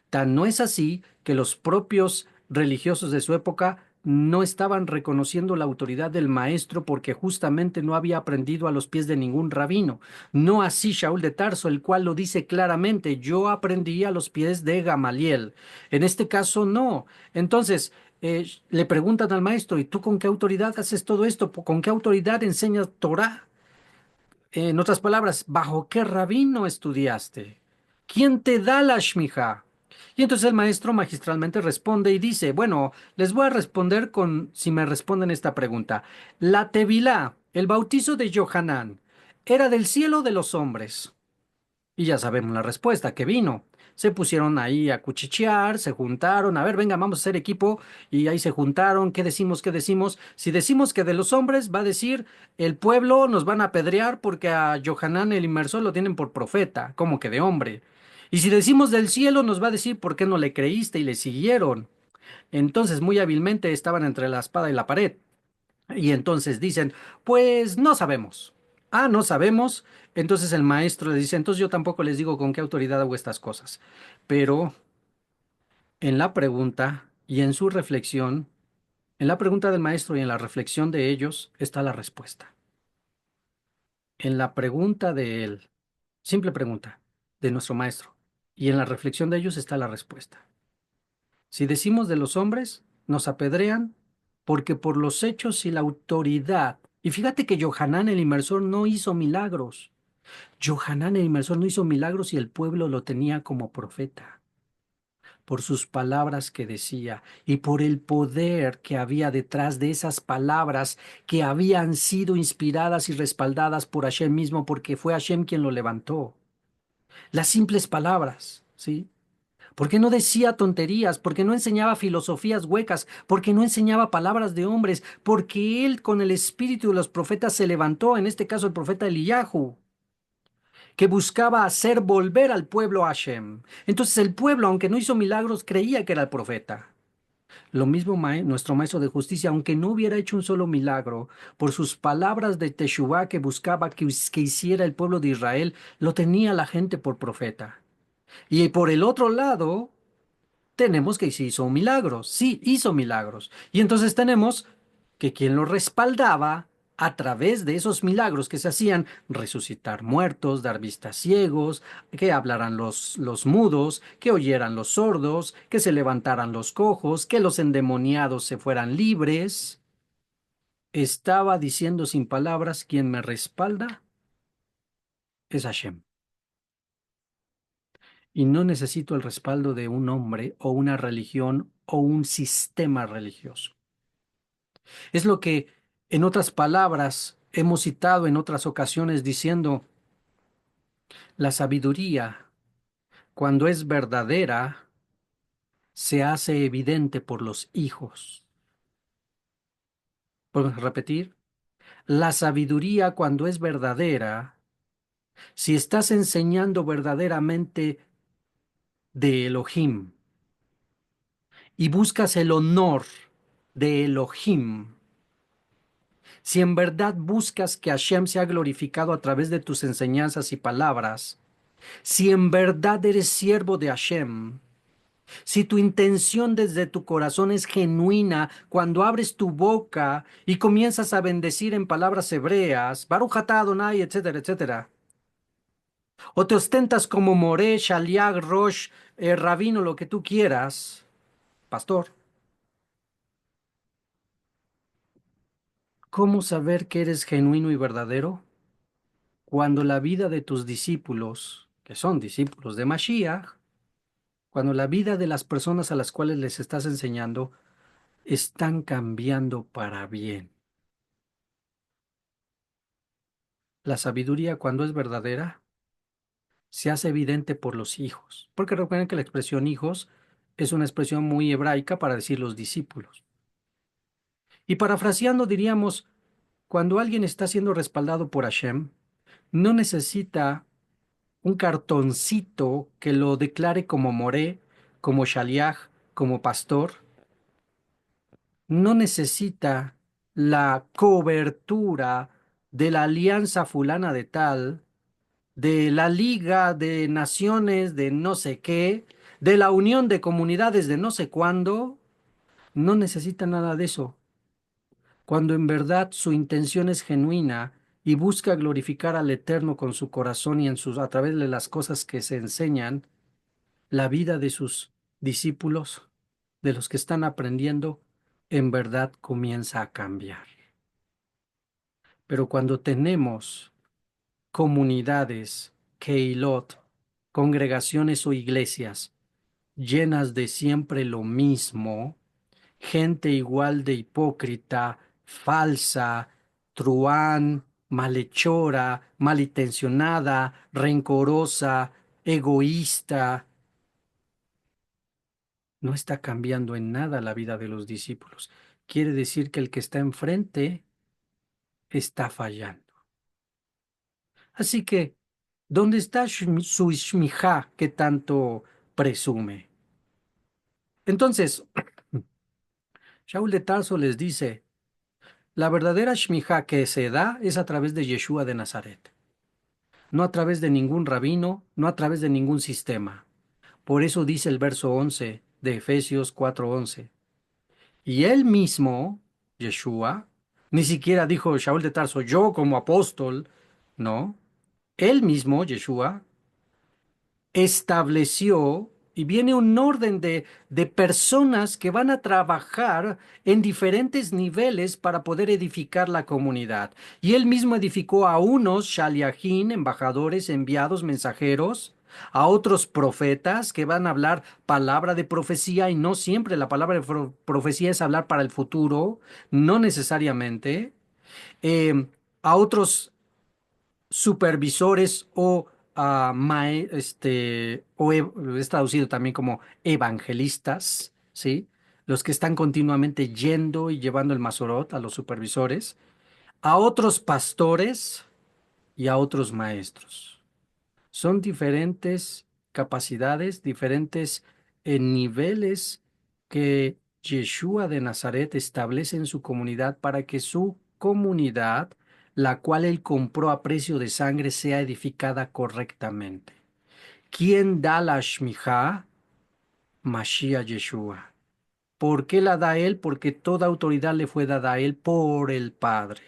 Tan no es así que los propios religiosos de su época no estaban reconociendo la autoridad del maestro porque justamente no había aprendido a los pies de ningún rabino. No así Shaul de Tarso, el cual lo dice claramente, yo aprendí a los pies de Gamaliel. En este caso no. Entonces, le preguntan al maestro, ¿y tú con qué autoridad haces todo esto? ¿Con qué autoridad enseñas Torah? En otras palabras, ¿bajo qué rabino estudiaste? ¿Quién te da la shmija? Y entonces el maestro magistralmente responde y dice, bueno, les voy a responder con, si me responden esta pregunta. La Tevilá, el bautizo de Johanán, ¿era del cielo o de los hombres? Y ya sabemos la respuesta, que vino. Se pusieron ahí a cuchichear, se juntaron, a ver, venga, vamos a hacer equipo, y ahí se juntaron, ¿qué decimos? ¿Qué decimos? Si decimos que de los hombres, va a decir, el pueblo nos van a apedrear porque a Johanán el inmersor lo tienen por profeta, como que de hombre. Y si decimos del cielo, nos va a decir por qué no le creíste y le siguieron. Entonces, muy hábilmente estaban entre la espada y la pared. Y entonces dicen, pues no sabemos. Ah, no sabemos. Entonces el maestro le dice, entonces yo tampoco les digo con qué autoridad hago estas cosas. Pero en la pregunta y en su reflexión, en la pregunta del maestro y en la reflexión de ellos está la respuesta. En la pregunta de él, simple pregunta de nuestro maestro, y en la reflexión de ellos está la respuesta. Si decimos de los hombres, nos apedrean porque por los hechos y la autoridad. Y fíjate que Johanán el inmersor no hizo milagros. Johanán el inmersor no hizo milagros y el pueblo lo tenía como profeta por sus palabras que decía y por el poder que había detrás de esas palabras que habían sido inspiradas y respaldadas por Hashem mismo, porque fue Hashem quien lo levantó. Las simples palabras, ¿sí? ¿Por qué no decía tonterías? ¿Por qué no enseñaba filosofías huecas? ¿Por qué no enseñaba palabras de hombres? Porque él con el espíritu de los profetas se levantó, en este caso el profeta Eliyahu, que buscaba hacer volver al pueblo a Hashem. Entonces el pueblo, aunque no hizo milagros, creía que era el profeta. Lo mismo nuestro maestro de justicia, aunque no hubiera hecho un solo milagro, por sus palabras de Teshuvah que buscaba que hiciera el pueblo de Israel, lo tenía la gente por profeta. Y por el otro lado, tenemos que sí hizo milagros, sí hizo milagros. Y entonces tenemos que quien lo respaldaba a través de esos milagros que se hacían, resucitar muertos, dar vistas ciegos, que hablaran los mudos, que oyeran los sordos, que se levantaran los cojos, que los endemoniados se fueran libres. Estaba diciendo sin palabras, quien me respalda es Hashem. Y no necesito el respaldo de un hombre o una religión o un sistema religioso. Es lo que, en otras palabras, hemos citado en otras ocasiones diciendo, la sabiduría, cuando es verdadera, se hace evidente por los hijos. ¿Podemos repetir? La sabiduría, cuando es verdadera, si estás enseñando verdaderamente de Elohim y buscas el honor de Elohim, si en verdad buscas que Hashem sea glorificado a través de tus enseñanzas y palabras, si en verdad eres siervo de Hashem, si tu intención desde tu corazón es genuina cuando abres tu boca y comienzas a bendecir en palabras hebreas, Baruch atah Adonai, etcétera, etcétera, o te ostentas como Moré, Shaliach, Rosh, rabino, lo que tú quieras, pastor, ¿cómo saber que eres genuino y verdadero? Cuando la vida de tus discípulos, que son discípulos de Mashiach, cuando la vida de las personas a las cuales les estás enseñando están cambiando para bien. La sabiduría, cuando es verdadera, se hace evidente por los hijos, porque recuerden que la expresión hijos es una expresión muy hebraica para decir los discípulos. Y parafraseando diríamos, cuando alguien está siendo respaldado por Hashem, no necesita un cartoncito que lo declare como moré, como shaliach, como pastor. No necesita la cobertura de la alianza fulana de tal, de la Liga de Naciones de no sé qué, de la Unión de Comunidades de no sé cuándo. No necesita nada de eso. Cuando en verdad su intención es genuina y busca glorificar al Eterno con su corazón y a través de las cosas que se enseñan, la vida de sus discípulos, de los que están aprendiendo, en verdad comienza a cambiar. Pero cuando tenemos comunidades, keilot, congregaciones o iglesias llenas de siempre lo mismo, gente igual de hipócrita, falsa, truán, malhechora, malintencionada, rencorosa, egoísta, no está cambiando en nada la vida de los discípulos. Quiere decir que el que está enfrente está fallando. Así que, ¿dónde está su shmijá que tanto presume? Entonces, Shaul de Tarso les dice, la verdadera shmijá que se da es a través de Yeshua de Nazaret, no a través de ningún rabino, no a través de ningún sistema. Por eso dice el verso 11 de Efesios 4:11. Y él mismo, Yeshua, ni siquiera dijo Shaul de Tarso, yo como apóstol, no. Él mismo, Yeshua, estableció y viene un orden de personas que van a trabajar en diferentes niveles para poder edificar la comunidad. Y él mismo edificó a unos shaliachim, embajadores, enviados, mensajeros, a otros profetas que van a hablar palabra de profecía y no siempre la palabra de profecía es hablar para el futuro, no necesariamente. Eh, a otros supervisores o, es traducido también como evangelistas, ¿sí? Los que están continuamente yendo y llevando el Masorot a los supervisores, a otros pastores y a otros maestros. Son diferentes capacidades, diferentes niveles que Yeshua de Nazaret establece en su comunidad para que su comunidad, la cual él compró a precio de sangre, sea edificada correctamente. ¿Quién da la Shmijá? Mashiach Yeshua. ¿Por qué la da él? Porque toda autoridad le fue dada a él por el Padre.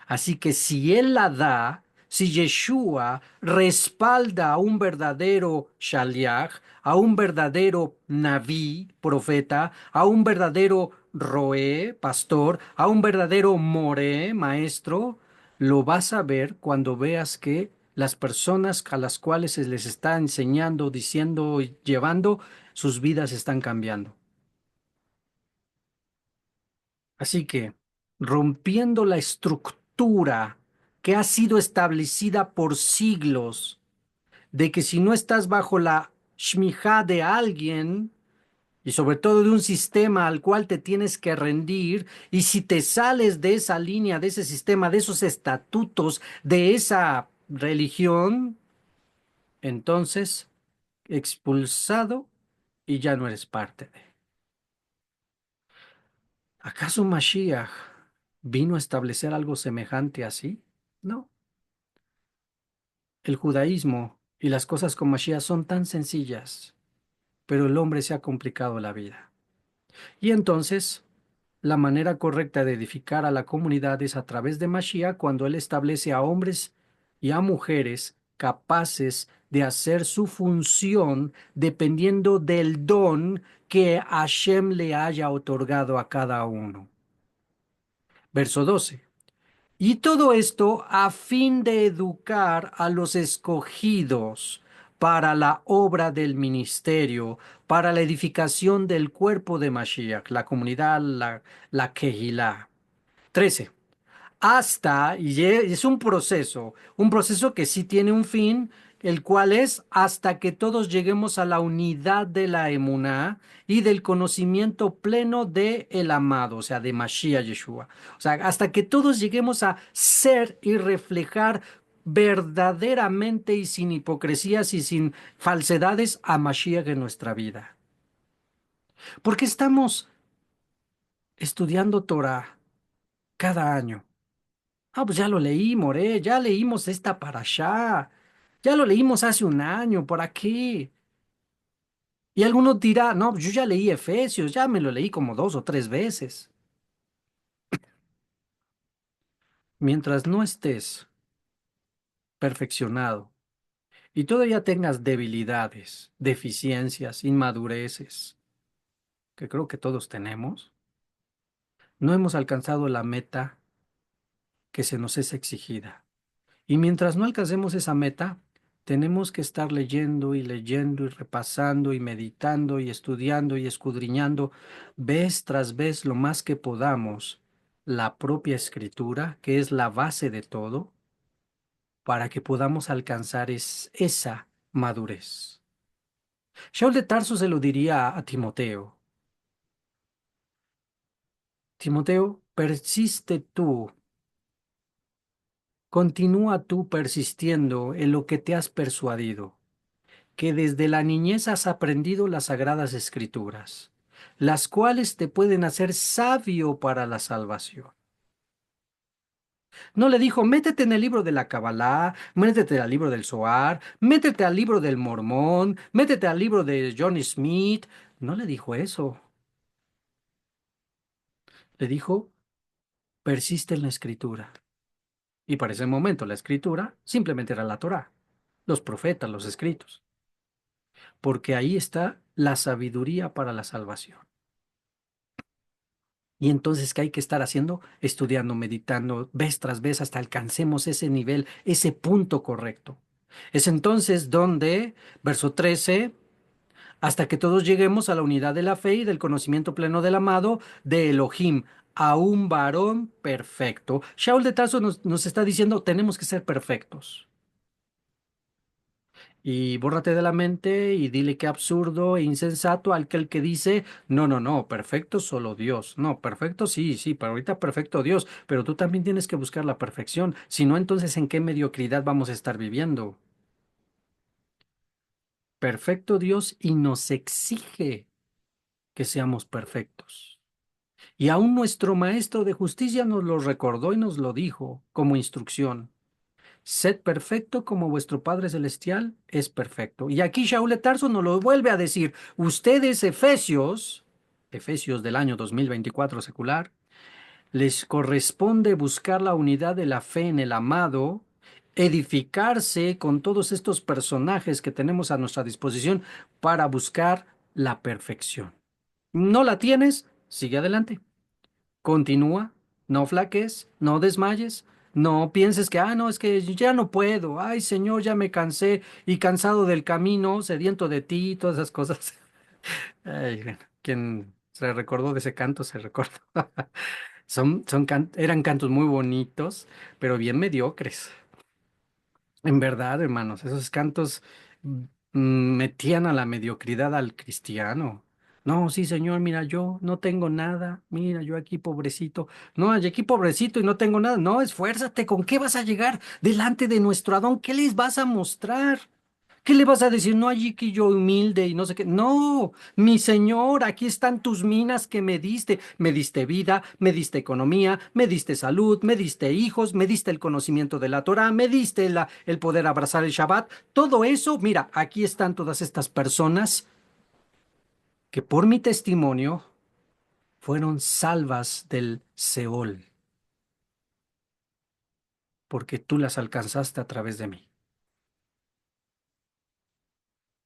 Así que si Él la da, si Yeshua respalda a un verdadero Shaliach, a un verdadero Naví, profeta, a un verdadero Roé, pastor, a un verdadero Moré, maestro, lo vas a ver cuando veas que las personas a las cuales se les está enseñando, diciendo y llevando, sus vidas están cambiando. Así que, rompiendo la estructura estructura que ha sido establecida por siglos, de que si no estás bajo la shmijá de alguien, y sobre todo de un sistema al cual te tienes que rendir, y si te sales de esa línea, de ese sistema, de esos estatutos, de esa religión, entonces expulsado y ya no eres parte de. ¿Acaso Mashiach vino a establecer algo semejante así? No. El judaísmo y las cosas con Mashiach son tan sencillas, pero el hombre se ha complicado la vida. Y entonces, la manera correcta de edificar a la comunidad es a través de Mashiach, cuando él establece a hombres y a mujeres capaces de hacer su función dependiendo del don que Hashem le haya otorgado a cada uno. Verso 12. Y todo esto a fin de educar a los escogidos para la obra del ministerio, para la edificación del cuerpo de Mashiach, la comunidad, la Kehilá. 13 hasta, y es un proceso que sí tiene un fin, el cual es hasta que todos lleguemos a la unidad de la emuná y del conocimiento pleno de el amado, o sea, de Mashiach Yeshua. O sea, hasta que todos lleguemos a ser y reflejar verdaderamente y sin hipocresías y sin falsedades a Mashiach en nuestra vida. Porque estamos estudiando Torah cada año. Ah, pues ya lo leí, More, ya leímos esta parashá, ya lo leímos hace un año, ¿por aquí? Y algunos dirán, no, yo ya leí Efesios, ya me lo leí como 2 o 3 veces. Mientras no estés perfeccionado y todavía tengas debilidades, deficiencias, inmadureces, que creo que todos tenemos, no hemos alcanzado la meta que se nos es exigida. Y mientras no alcancemos esa meta, tenemos que estar leyendo y repasando y meditando y estudiando y escudriñando vez tras vez lo más que podamos la propia escritura, que es la base de todo, para que podamos alcanzar esa madurez. Shaul de Tarso se lo diría a Timoteo. Timoteo, persiste tú, continúa tú persistiendo en lo que te has persuadido, que desde la niñez has aprendido las sagradas escrituras, las cuales te pueden hacer sabio para la salvación. No le dijo, métete en el libro de la Kabbalah, métete al libro del Zohar, métete al libro del Mormón, métete al libro de John Smith. No le dijo eso. Le dijo, persiste en la escritura. Y para ese momento la escritura simplemente era la Torá, los profetas, los escritos, porque ahí está la sabiduría para la salvación. Y entonces, ¿qué hay que estar haciendo? Estudiando, meditando, vez tras vez, hasta alcancemos ese nivel, ese punto correcto. Es entonces donde, verso 13, hasta que todos lleguemos a la unidad de la fe y del conocimiento pleno del amado, de Elohim, a un varón perfecto. Shaul de Tarso nos está diciendo, tenemos que ser perfectos. Y bórrate de la mente y dile qué absurdo e insensato aquel que dice, no, no, no, perfecto solo Dios. No, perfecto sí, sí, pero ahorita perfecto Dios, pero tú también tienes que buscar la perfección. Si no, entonces ¿en qué mediocridad vamos a estar viviendo? Perfecto Dios y nos exige que seamos perfectos. Y aún nuestro Maestro de Justicia nos lo recordó y nos lo dijo como instrucción. Sed perfecto como vuestro Padre Celestial es perfecto. Y aquí Shaul de Tarso nos lo vuelve a decir. Ustedes, Efesios, Efesios del año 2024 secular, les corresponde buscar la unidad de la fe en el amado, edificarse con todos estos personajes que tenemos a nuestra disposición para buscar la perfección. ¿No la tienes? Sigue adelante. Continúa, no flaques, no desmayes, no pienses que, no, es que ya no puedo, ay Señor, ya me cansé y cansado del camino, sediento de ti, todas esas cosas. Ay, bueno, quien se recordó de ese canto se recordó. Eran cantos muy bonitos, pero bien mediocres. En verdad, hermanos, esos cantos metían a la mediocridad al cristiano. No, sí, señor, mira, yo no tengo nada. Mira, yo aquí pobrecito. No, yo aquí pobrecito y no tengo nada. No, esfuérzate. ¿Con qué vas a llegar delante de nuestro Adón? ¿Qué les vas a mostrar? ¿Qué le vas a decir? No, allí que yo humilde y no sé qué. No, mi señor, aquí están tus minas que me diste. Me diste vida, me diste economía, me diste salud, me diste hijos, me diste el conocimiento de la Torá, me diste el poder abrazar el Shabbat. Todo eso, mira, aquí están todas estas personas que por mi testimonio fueron salvas del Seol, porque tú las alcanzaste a través de mí.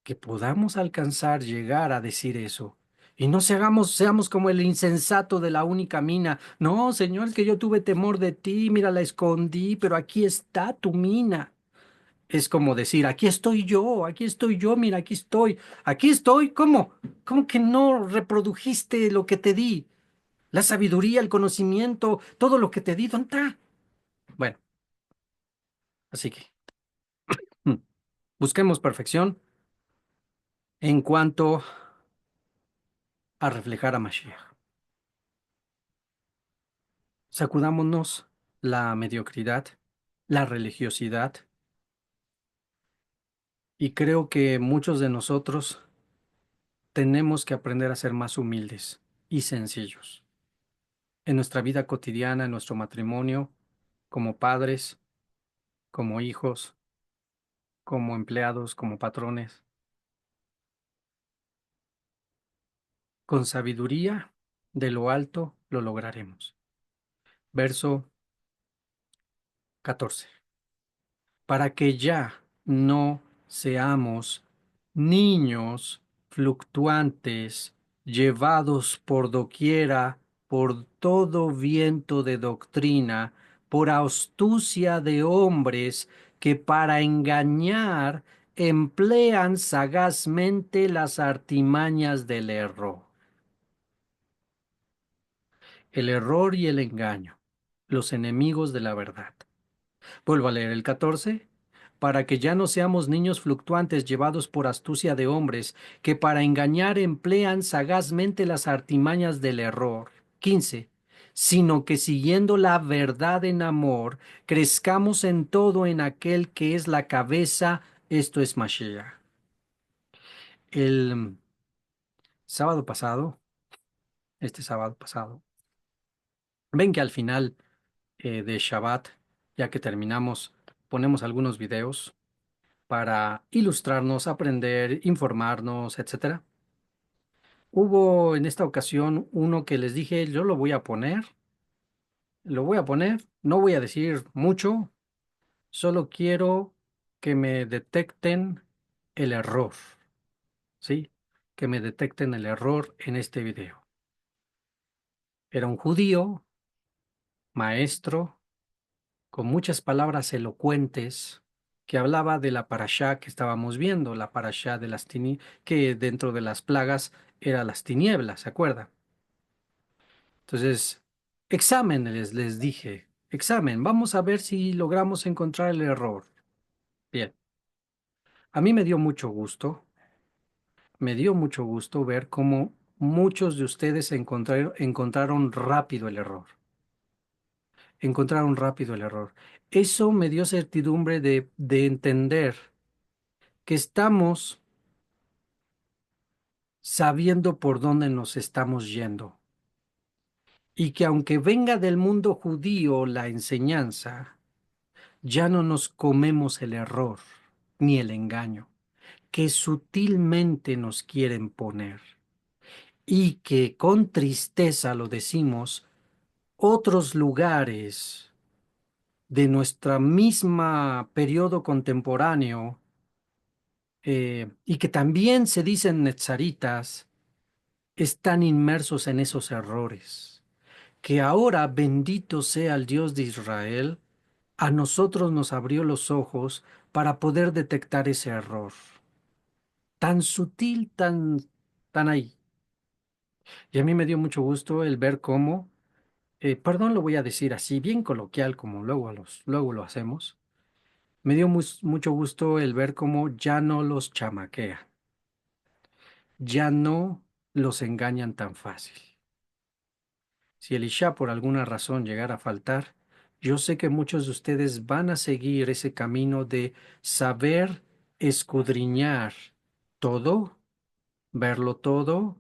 Que podamos alcanzar, llegar a decir eso. Y no seamos como el insensato de la única mina. No, Señor, es que yo tuve temor de ti, mira, la escondí, pero aquí está tu mina. Es como decir, aquí estoy yo, mira, aquí estoy, aquí estoy. ¿Cómo? ¿Cómo que no reprodujiste lo que te di? La sabiduría, el conocimiento, todo lo que te di, ¿dónde está? Bueno, así que mm, busquemos perfección en cuanto a reflejar a Mashiach. Sacudámonos la mediocridad, la religiosidad, y creo que muchos de nosotros tenemos que aprender a ser más humildes y sencillos en nuestra vida cotidiana, en nuestro matrimonio, como padres, como hijos, como empleados, como patrones. Con sabiduría de lo alto lo lograremos. Verso 14. Para que ya no seamos niños fluctuantes, llevados por doquiera, por todo viento de doctrina, por astucia de hombres que para engañar emplean sagazmente las artimañas del error. El error y el engaño, los enemigos de la verdad. Vuelvo a leer el 14. Para que ya no seamos niños fluctuantes llevados por astucia de hombres, que para engañar emplean sagazmente las artimañas del error. 15. Sino que siguiendo la verdad en amor, crezcamos en todo en aquel que es la cabeza, esto es Mashiach. El sábado pasado, este sábado pasado, ven que al final de Shabbat, ya que terminamos, ponemos algunos videos para ilustrarnos, aprender, informarnos, etcétera. Hubo en esta ocasión uno que les dije, yo lo voy a poner, no voy a decir mucho, solo quiero que me detecten el error, ¿sí? Que me detecten el error en este video. Era un judío, maestro, con muchas palabras elocuentes, que hablaba de la parashá que estábamos viendo, la parashá de que dentro de las plagas era las tinieblas, ¿se acuerda? Entonces, examen, les dije, examen, vamos a ver si logramos encontrar el error. Bien, a mí me dio mucho gusto ver cómo muchos de ustedes encontraron rápido el error, encontraron rápido el error. Eso me dio certidumbre de entender que estamos sabiendo por dónde nos estamos yendo y que aunque venga del mundo judío la enseñanza, ya no nos comemos el error ni el engaño que sutilmente nos quieren poner y que con tristeza lo decimos, otros lugares de nuestra misma periodo contemporáneo y que también se dicen netzaritas, están inmersos en esos errores. Que ahora, bendito sea el Dios de Israel, a nosotros nos abrió los ojos para poder detectar ese error. Tan sutil, tan ahí. Y a mí me dio mucho gusto el ver cómo, perdón, lo voy a decir así, bien coloquial, como luego lo hacemos. Me dio mucho gusto el ver cómo ya no los chamaquea, ya no los engañan tan fácil. Si Elisha por alguna razón llegara a faltar, yo sé que muchos de ustedes van a seguir ese camino de saber escudriñar todo, verlo todo.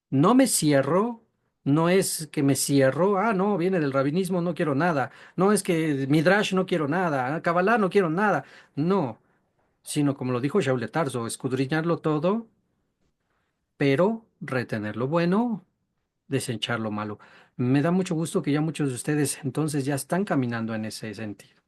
No me cierro, no es que me cierro, no, viene del rabinismo, no quiero nada. No es que Midrash no quiero nada, Kabbalah no quiero nada. No, sino como lo dijo Shaul de Tarso, escudriñarlo todo, pero retener lo bueno, desechar lo malo. Me da mucho gusto que ya muchos de ustedes entonces ya están caminando en ese sentido.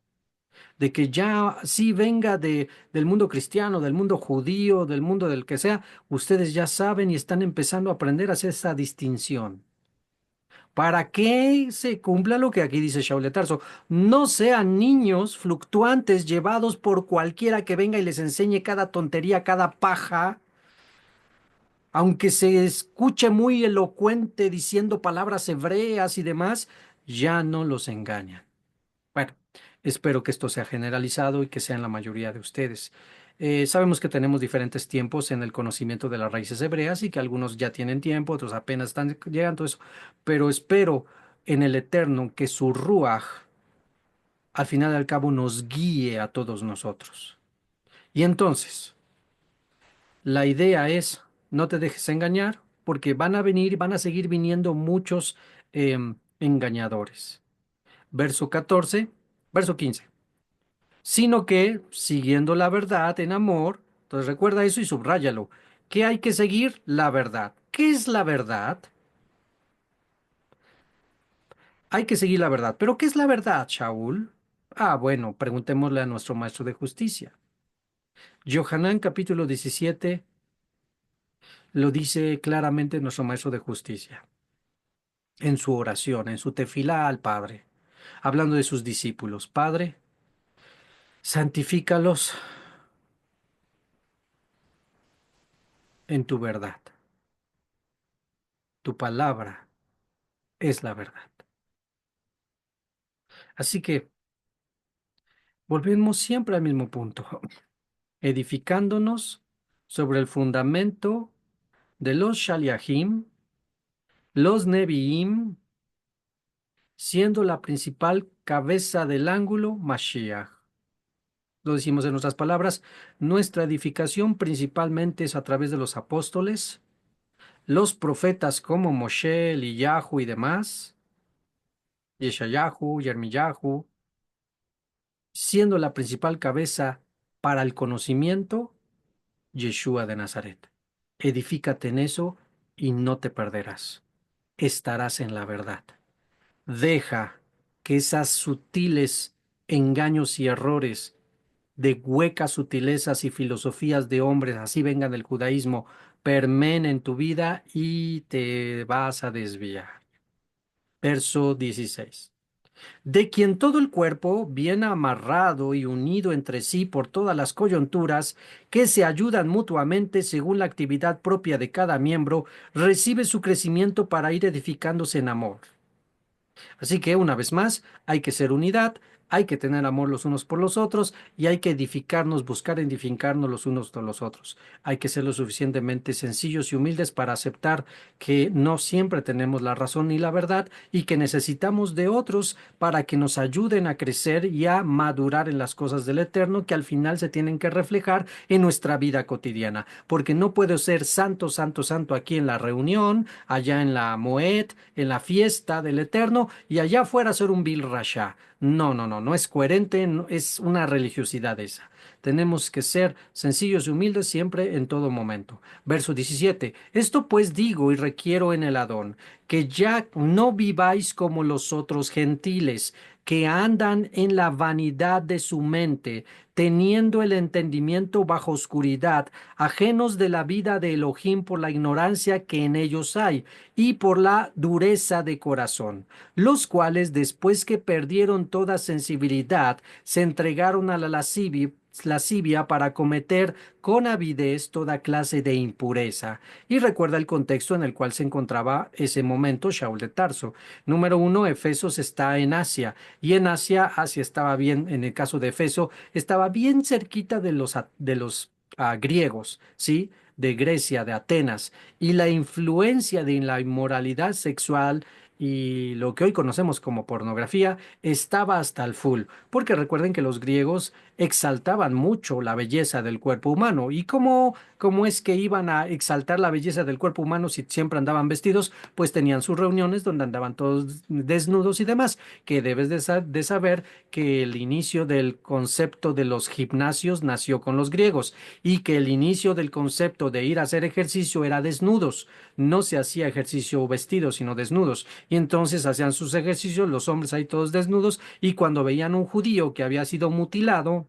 De que ya sí venga del mundo cristiano, del mundo judío, del mundo del que sea, ustedes ya saben y están empezando a aprender a hacer esa distinción. Para que se cumpla lo que aquí dice Shaul de Tarso, no sean niños fluctuantes llevados por cualquiera que venga y les enseñe cada tontería, cada paja, aunque se escuche muy elocuente diciendo palabras hebreas y demás, ya no los engañan. Bueno, espero que esto sea generalizado y que sea en la mayoría de ustedes. Sabemos que tenemos diferentes tiempos en el conocimiento de las raíces hebreas y que algunos ya tienen tiempo, otros apenas están llegando a eso, pero espero en el Eterno que su Ruach al final y al cabo nos guíe a todos nosotros. Y entonces, la idea es, no te dejes engañar, porque van a venir, van a seguir viniendo muchos engañadores. Verso 14, verso 15. Sino que, siguiendo la verdad en amor, entonces recuerda eso y subráyalo. ¿Qué hay que seguir? La verdad. ¿Qué es la verdad? Hay que seguir la verdad. ¿Pero qué es la verdad, Shaul? Bueno, preguntémosle a nuestro maestro de justicia. Yohanan capítulo 17 lo dice claramente nuestro maestro de justicia, en su oración, en su tefilá al Padre, hablando de sus discípulos. Padre, santifícalos en tu verdad. Tu palabra es la verdad. Así que volvemos siempre al mismo punto, edificándonos sobre el fundamento de los Shaliachim, los Nevi'im, siendo la principal cabeza del ángulo Mashiach. Lo decimos en nuestras palabras, nuestra edificación principalmente es a través de los apóstoles, los profetas como Moshe, Eliyahu y demás, Yeshayahu, Yermiyahu, siendo la principal cabeza para el conocimiento, Yeshua de Nazaret. Edifícate en eso y no te perderás. Estarás en la verdad. Deja que esas sutiles engaños y errores de huecas sutilezas y filosofías de hombres, así vengan del judaísmo, permeen en tu vida y te vas a desviar. Verso 16. De quien todo el cuerpo, bien amarrado y unido entre sí por todas las coyunturas, que se ayudan mutuamente según la actividad propia de cada miembro, recibe su crecimiento para ir edificándose en amor. Así que, una vez más, hay que ser unidad, hay que tener amor los unos por los otros y hay que edificarnos, buscar edificarnos los unos por los otros. Hay que ser lo suficientemente sencillos y humildes para aceptar que no siempre tenemos la razón ni la verdad y que necesitamos de otros para que nos ayuden a crecer y a madurar en las cosas del Eterno que al final se tienen que reflejar en nuestra vida cotidiana. Porque no puedo ser santo, santo, santo aquí en la reunión, allá en la Moed, en la fiesta del Eterno y allá afuera ser un Bil Rasha. No, no, no, no es coherente, es una religiosidad esa. Tenemos que ser sencillos y humildes siempre en todo momento. Verso 17. Esto pues digo y requiero en el Adón, que ya no viváis como los otros gentiles, que andan en la vanidad de su mente, teniendo el entendimiento bajo oscuridad, ajenos de la vida de Elohim por la ignorancia que en ellos hay y por la dureza de corazón, los cuales después que perdieron toda sensibilidad, se entregaron a la lascivia lascivia para cometer con avidez toda clase de impureza. Y recuerda el contexto en el cual se encontraba ese momento Shaul de Tarso. Número uno, Efesos está en Asia. Y en Asia, Asia estaba bien, en el caso de Efeso, estaba bien cerquita de los griegos, ¿sí? De Grecia, de Atenas. Y la influencia de la inmoralidad sexual y lo que hoy conocemos como pornografía estaba hasta el full, porque recuerden que los griegos exaltaban mucho la belleza del cuerpo humano. ¿Y cómo es que iban a exaltar la belleza del cuerpo humano si siempre andaban vestidos? Pues tenían sus reuniones donde andaban todos desnudos y demás, que debes de saber que el inicio del concepto de los gimnasios nació con los griegos y que el inicio del concepto de ir a hacer ejercicio era desnudos. No se hacía ejercicio vestidos, sino desnudos. Y entonces hacían sus ejercicios, los hombres ahí todos desnudos, y cuando veían un judío que había sido mutilado,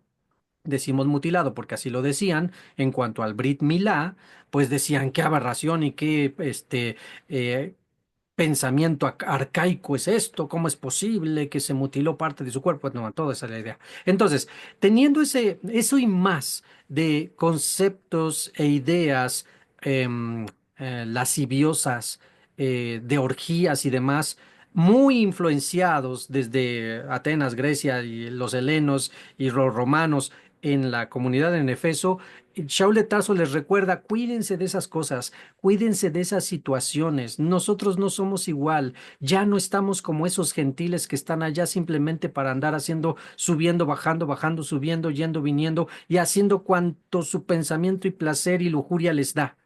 decimos mutilado porque así lo decían, en cuanto al Brit Milá, pues decían qué aberración y qué eh, pensamiento arcaico es esto, ¿cómo es posible que se mutiló parte de su cuerpo? No, toda esa es la idea. Entonces, teniendo eso y más de conceptos e ideas em, lasciviosas, de orgías y demás, muy influenciados desde Atenas, Grecia y los helenos y los romanos en la comunidad en Efeso, Shaul de Tarso les recuerda, cuídense de esas cosas. Cuídense de esas situaciones. Nosotros no somos igual. Ya no estamos como esos gentiles que están allá simplemente para andar haciendo, subiendo, bajando, bajando, subiendo, yendo, viniendo y haciendo cuanto su pensamiento y placer y lujuria les da,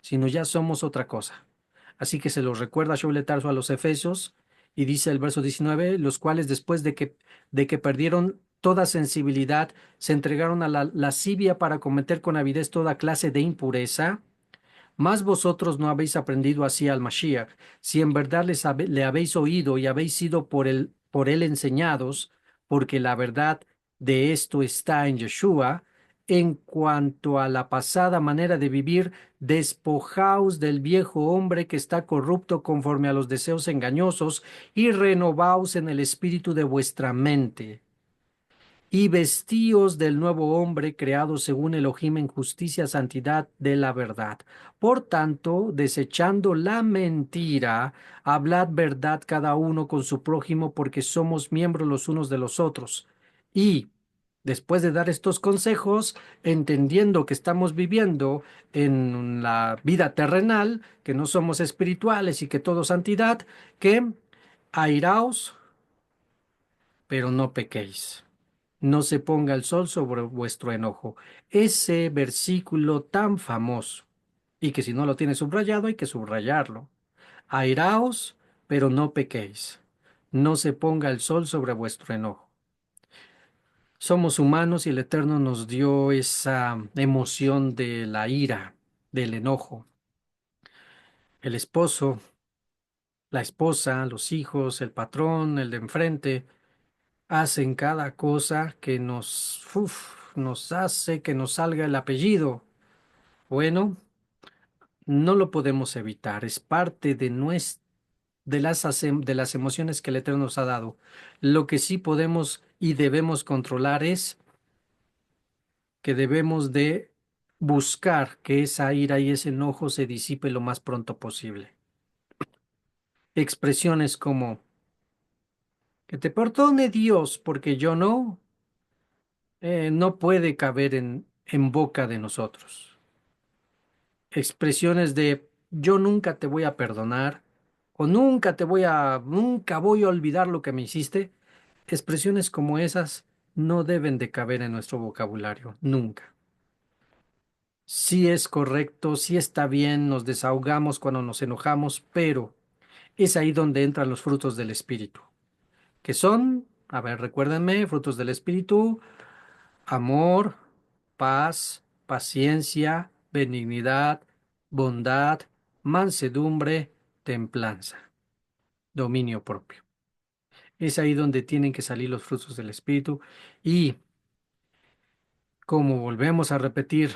sino ya somos otra cosa. Así que se los recuerda Shaul de Tarso a los Efesios y dice el verso 19, los cuales después de que perdieron toda sensibilidad, se entregaron a la lascivia para cometer con avidez toda clase de impureza, mas vosotros no habéis aprendido así al Mashiach, si en verdad le habéis oído y habéis sido por él enseñados, porque la verdad de esto está en Yeshua. En cuanto a la pasada manera de vivir, despojaos del viejo hombre que está corrupto conforme a los deseos engañosos, y renovaos en el espíritu de vuestra mente y vestíos del nuevo hombre creado según Elohim en justicia, santidad de la verdad. Por tanto, desechando la mentira, hablad verdad cada uno con su prójimo, porque somos miembros los unos de los otros. Y después de dar estos consejos, entendiendo que estamos viviendo en la vida terrenal, que no somos espirituales y que todo santidad, que airaos, pero no pequéis. No se ponga el sol sobre vuestro enojo. Ese versículo tan famoso, y que si no lo tiene subrayado, hay que subrayarlo. Airaos, pero no pequéis. No se ponga el sol sobre vuestro enojo. Somos humanos y el Eterno nos dio esa emoción de la ira, del enojo. El esposo, la esposa, los hijos, el patrón, el de enfrente, hacen cada cosa que nos hace que nos salga el apellido. Bueno, no lo podemos evitar, es parte de las emociones que el Eterno nos ha dado. Lo que sí podemos y debemos controlar es que debemos de buscar que esa ira y ese enojo se disipe lo más pronto posible. Expresiones como que te perdone Dios porque yo no, no puede caber en boca de nosotros. Expresiones de yo nunca te voy a perdonar o nunca voy a olvidar lo que me hiciste. Expresiones como esas no deben de caber en nuestro vocabulario, nunca. Sí es correcto, sí está bien, nos desahogamos cuando nos enojamos, pero es ahí donde entran los frutos del Espíritu, que son, a ver, recuérdenme, frutos del Espíritu: amor, paz, paciencia, benignidad, bondad, mansedumbre, templanza, dominio propio. Es ahí donde tienen que salir los frutos del Espíritu. Y como volvemos a repetir,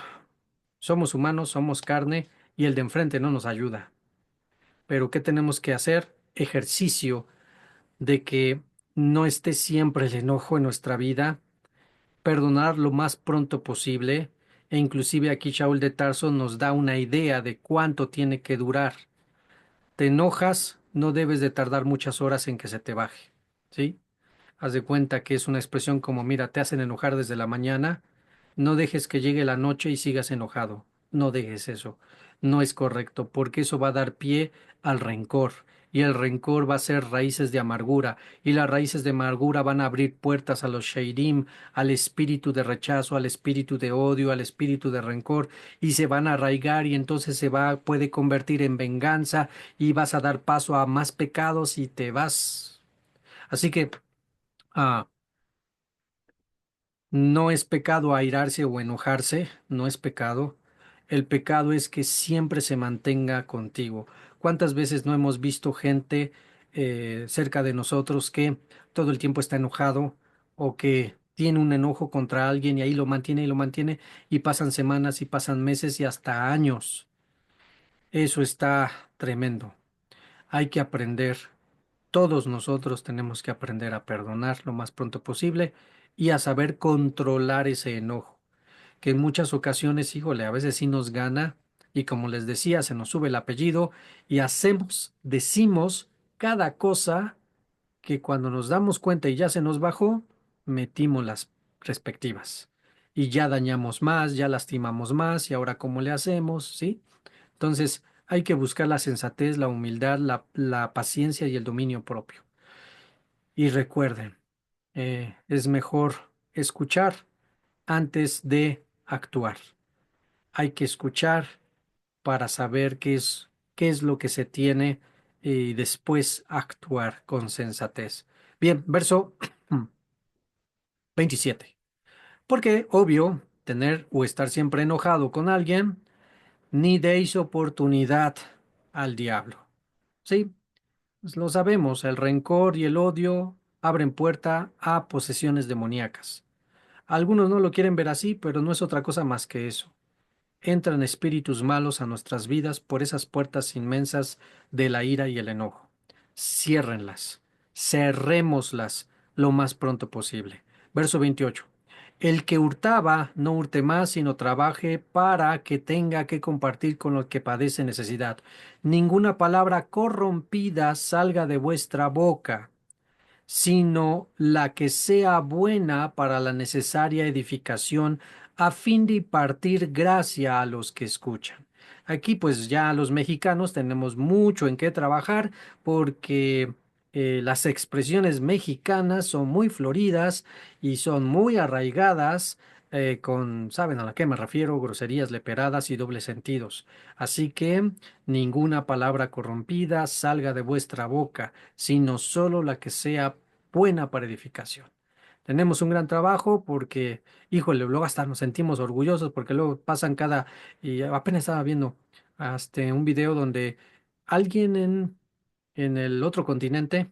somos humanos, somos carne y el de enfrente no nos ayuda. Pero ¿qué tenemos que hacer? Ejercicio de que no esté siempre el enojo en nuestra vida. perdonar lo más pronto posible, e inclusive aquí Shaul de Tarso nos da una idea de cuánto tiene que durar. Te enojas, no debes de tardar muchas horas en que se te baje, ¿sí? Haz de cuenta que es una expresión como, mira, te hacen enojar desde la mañana, no dejes que llegue la noche y sigas enojado. No dejes eso. No es correcto, porque eso va a dar pie al rencor. Y el rencor va a ser raíces de amargura. Y las raíces de amargura van a abrir puertas a los sheirim, al espíritu de rechazo, al espíritu de odio, al espíritu de rencor. Y se van a arraigar y entonces puede convertir en venganza y vas a dar paso a más pecados y te vas. Así que, ah, no es pecado airarse o enojarse, no es pecado. El pecado es que siempre se mantenga contigo. ¿Cuántas veces no hemos visto gente cerca de nosotros que todo el tiempo está enojado o que tiene un enojo contra alguien y ahí lo mantiene y pasan semanas y pasan meses y hasta años? Eso está tremendo. Hay que aprender, todos nosotros tenemos que aprender a perdonar lo más pronto posible y a saber controlar ese enojo, que en muchas ocasiones, híjole, a veces sí nos gana y como les decía, se nos sube el apellido y decimos cada cosa que cuando nos damos cuenta y ya se nos bajó, metimos las respectivas. Y ya dañamos más, ya lastimamos más, y ahora ¿cómo le hacemos? ¿Sí? Entonces, hay que buscar la sensatez, la humildad, la paciencia y el dominio propio. Y recuerden, es mejor escuchar antes de actuar. Hay que escuchar para saber qué es lo que se tiene y después actuar con sensatez. Bien, verso 27. Porque, obvio, tener o estar siempre enojado con alguien, ni deis oportunidad al diablo. ¿Sí? Pues lo sabemos, el rencor y el odio abren puerta a posesiones demoníacas. Algunos no lo quieren ver así, pero no es otra cosa más que eso. Entran espíritus malos a nuestras vidas por esas puertas inmensas de la ira y el enojo. Ciérrenlas, cerrémoslas lo más pronto posible. Verso 28. El que hurtaba, no hurte más, sino trabaje para que tenga que compartir con los que padece necesidad. Ninguna palabra corrompida salga de vuestra boca, sino la que sea buena para la necesaria edificación, a fin de impartir gracia a los que escuchan. Aquí pues ya los mexicanos tenemos mucho en qué trabajar porque las expresiones mexicanas son muy floridas y son muy arraigadas ¿saben a qué me refiero? Groserías leperadas y dobles sentidos. Así que ninguna palabra corrompida salga de vuestra boca, sino solo la que sea buena para edificación. Tenemos un gran trabajo porque, híjole, luego hasta nos sentimos orgullosos porque luego pasan y apenas estaba viendo un video donde alguien en el otro continente,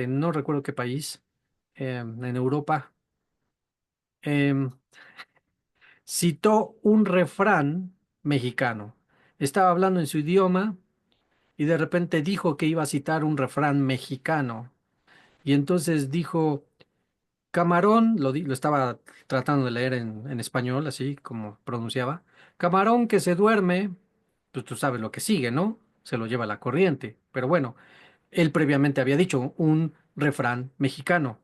no recuerdo qué país, en Europa, em, citó un refrán mexicano. Estaba hablando en su idioma y de repente dijo que iba a citar un refrán mexicano. Y entonces dijo, camarón, lo estaba tratando de leer en español, así como pronunciaba. Camarón que se duerme, pues tú sabes lo que sigue, ¿no? Se lo lleva la corriente. Pero bueno, él previamente había dicho un refrán mexicano.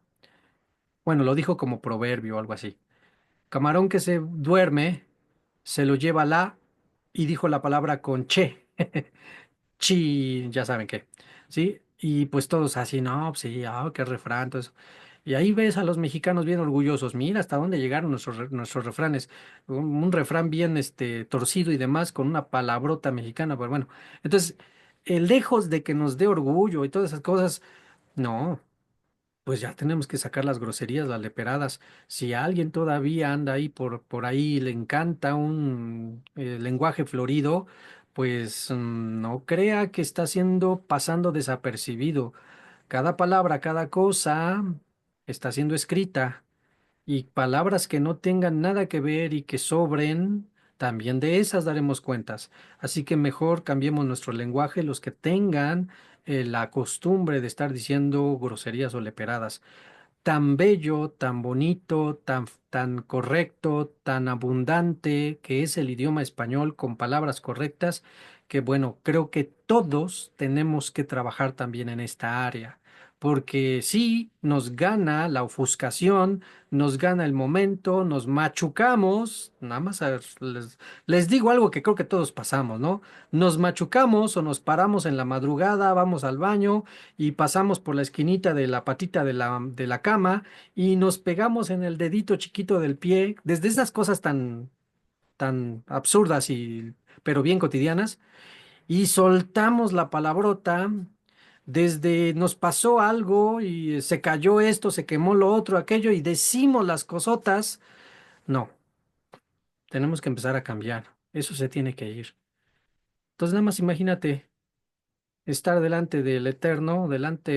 Bueno, lo dijo como proverbio o algo así. Camarón que se duerme, se lo lleva y dijo la palabra con che. Chi, ya saben qué, ¿sí? Y pues todos así, no, pues sí, qué refrán, todo eso. Y ahí ves a los mexicanos bien orgullosos, mira hasta dónde llegaron nuestros refranes, un refrán bien torcido y demás con una palabrota mexicana, pero bueno, entonces, lejos de que nos dé orgullo y todas esas cosas, no, pues ya tenemos que sacar las groserías, las leperadas. Si alguien todavía anda ahí por ahí y le encanta un lenguaje florido, pues no crea que está pasando desapercibido. Cada palabra, cada cosa está siendo escrita y palabras que no tengan nada que ver y que sobren, también de esas daremos cuentas. Así que mejor cambiemos nuestro lenguaje, los que tengan la costumbre de estar diciendo groserías o leperadas. tan bello, tan bonito, tan correcto, tan abundante que es el idioma español con palabras correctas, que bueno, creo que todos tenemos que trabajar también en esta área, porque sí, nos gana la ofuscación, nos gana el momento, nos machucamos, nada más les digo algo que creo que todos pasamos, ¿no? Nos machucamos o nos paramos en la madrugada, vamos al baño y pasamos por la esquinita de la patita de la cama y nos pegamos en el dedito chiquito del pie, desde esas cosas tan absurdas pero bien cotidianas, y soltamos la palabrota. Desde nos pasó algo y se cayó esto, se quemó lo otro, aquello, y decimos las cosotas. No, tenemos que empezar a cambiar. Eso se tiene que ir. Entonces, nada más imagínate estar delante del Eterno,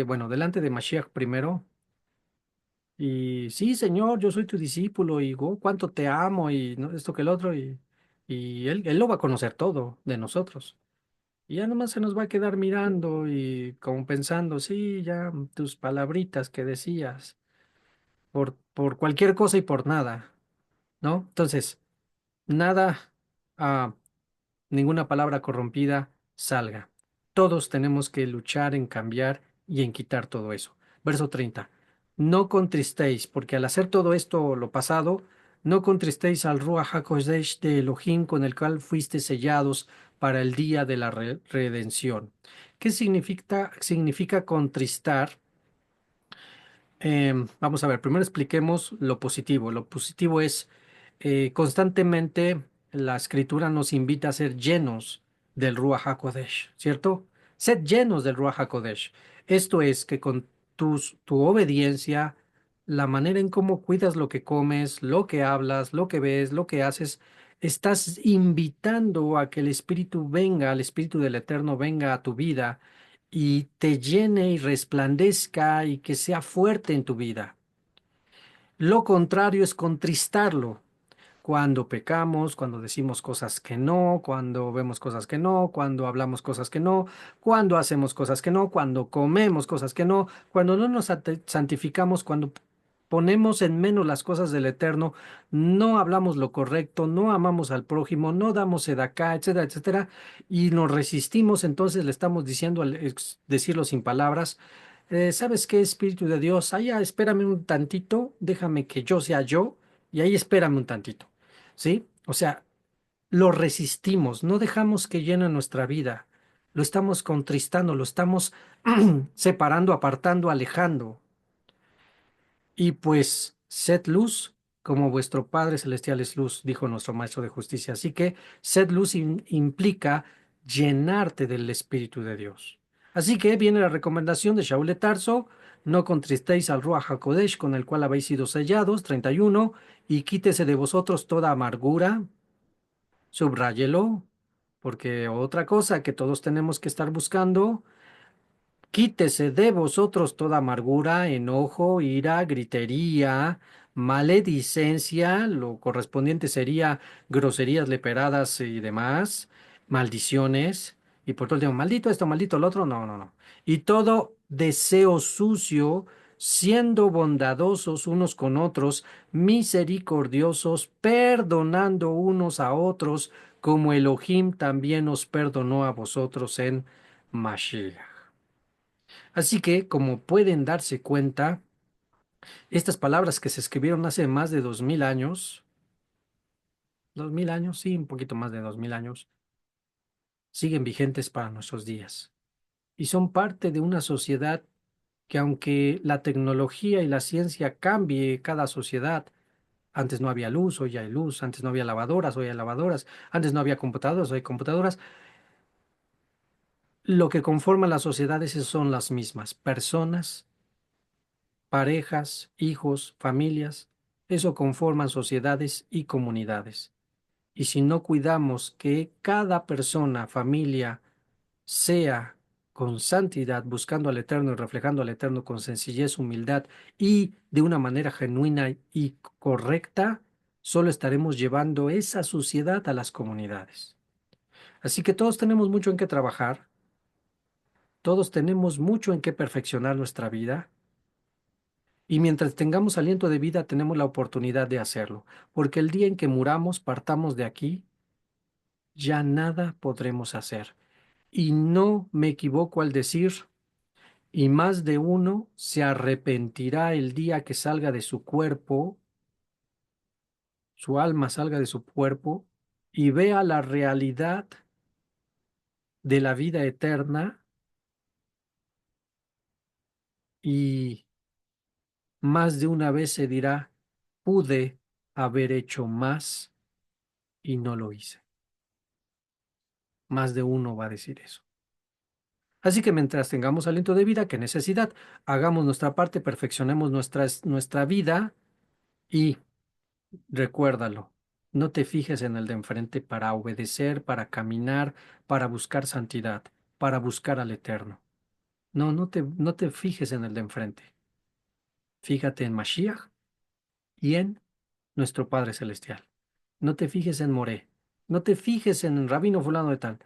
bueno, delante de Mashiach primero. Y sí, Señor, yo soy tu discípulo y oh, cuánto te amo y esto que el otro y él lo va a conocer todo de nosotros. Y ya nomás se nos va a quedar mirando y como pensando, sí, ya tus palabritas que decías por cualquier cosa y por nada, ¿no? Entonces, nada, ah, ninguna palabra corrompida salga. Todos tenemos que luchar en cambiar y en quitar todo eso. Verso 30. No contristéis, porque al hacer todo esto, lo pasado, no contristéis al Ruach HaKodesh de Elohim con el cual fuiste sellados para el día de la redención. ¿Qué significa contristar? Vamos a ver, primero expliquemos lo positivo. Lo positivo es constantemente la escritura nos invita a ser llenos del Ruach HaKodesh, ¿cierto? Sed llenos del Ruach HaKodesh. Esto es que con tu obediencia, la manera en cómo cuidas lo que comes, lo que hablas, lo que ves, lo que haces, estás invitando a que el Espíritu venga, el Espíritu del Eterno venga a tu vida y te llene y resplandezca y que sea fuerte en tu vida. Lo contrario es contristarlo. Cuando pecamos, cuando decimos cosas que no, cuando vemos cosas que no, cuando hablamos cosas que no, cuando hacemos cosas que no, cuando comemos cosas que no, cuando no nos santificamos, cuando ponemos en menos las cosas del Eterno, no hablamos lo correcto, no amamos al prójimo, no damos sedacá, etcétera, etcétera, y nos resistimos, entonces le estamos diciendo al decirlo sin palabras. ¿Sabes qué, Espíritu de Dios? Allá, espérame un tantito, déjame que yo sea yo, y ahí espérame un tantito. ¿Sí? O sea, lo resistimos, no dejamos que llene nuestra vida, lo estamos contristando, lo estamos separando, apartando, alejando. Y pues, sed luz, como vuestro Padre Celestial es luz, dijo nuestro Maestro de Justicia. Así que sed luz implica llenarte del Espíritu de Dios. Así que viene la recomendación de Shaul de Tarso, no contristéis al Ruach HaKodesh con el cual habéis sido sellados, 31, y quítese de vosotros toda amargura, subráyelo, porque otra cosa que todos tenemos que estar buscando, quítese de vosotros toda amargura, enojo, ira, gritería, maledicencia, lo correspondiente sería groserías leperadas y demás, maldiciones, y por todo el tiempo, maldito esto, maldito lo otro, no, no, no. Y todo deseo sucio, siendo bondadosos unos con otros, misericordiosos, perdonando unos a otros, como Elohim también os perdonó a vosotros en Mashiach. Así que, como pueden darse cuenta, estas palabras que se escribieron hace más de 2000 años, 2000 años, sí, un poquito más de 2000 años, siguen vigentes para nuestros días. Y son parte de una sociedad que aunque la tecnología y la ciencia cambie cada sociedad, antes no había luz, hoy hay luz, antes no había lavadoras, hoy hay lavadoras, antes no había computadoras, hoy hay computadoras, lo que conforma las sociedades son las mismas, personas, parejas, hijos, familias, eso conforman sociedades y comunidades. Y si no cuidamos que cada persona, familia, sea con santidad, buscando al Eterno y reflejando al Eterno con sencillez, humildad y de una manera genuina y correcta, solo estaremos llevando esa suciedad a las comunidades. Así que todos tenemos mucho en qué trabajar, todos tenemos mucho en qué perfeccionar nuestra vida Y mientras tengamos aliento de vida, tenemos la oportunidad de hacerlo, porque el día en que muramos, partamos de aquí, ya nada podremos hacer. Y no me equivoco al decir, y más de uno se arrepentirá el día que salga de su cuerpo, su alma salga de su cuerpo, y vea la realidad de la vida eterna, y más de una vez se dirá, pude haber hecho más y no lo hice. Más de uno va a decir eso. Así que mientras tengamos aliento de vida, qué necesidad, hagamos nuestra parte, perfeccionemos nuestra vida y recuérdalo. No te fijes en el de enfrente para obedecer, para caminar, para buscar santidad, para buscar al Eterno. No, no te fijes en el de enfrente. Fíjate en Mashiach y en nuestro Padre Celestial. No te fijes en Moré. No te fijes en el rabino fulano de tal.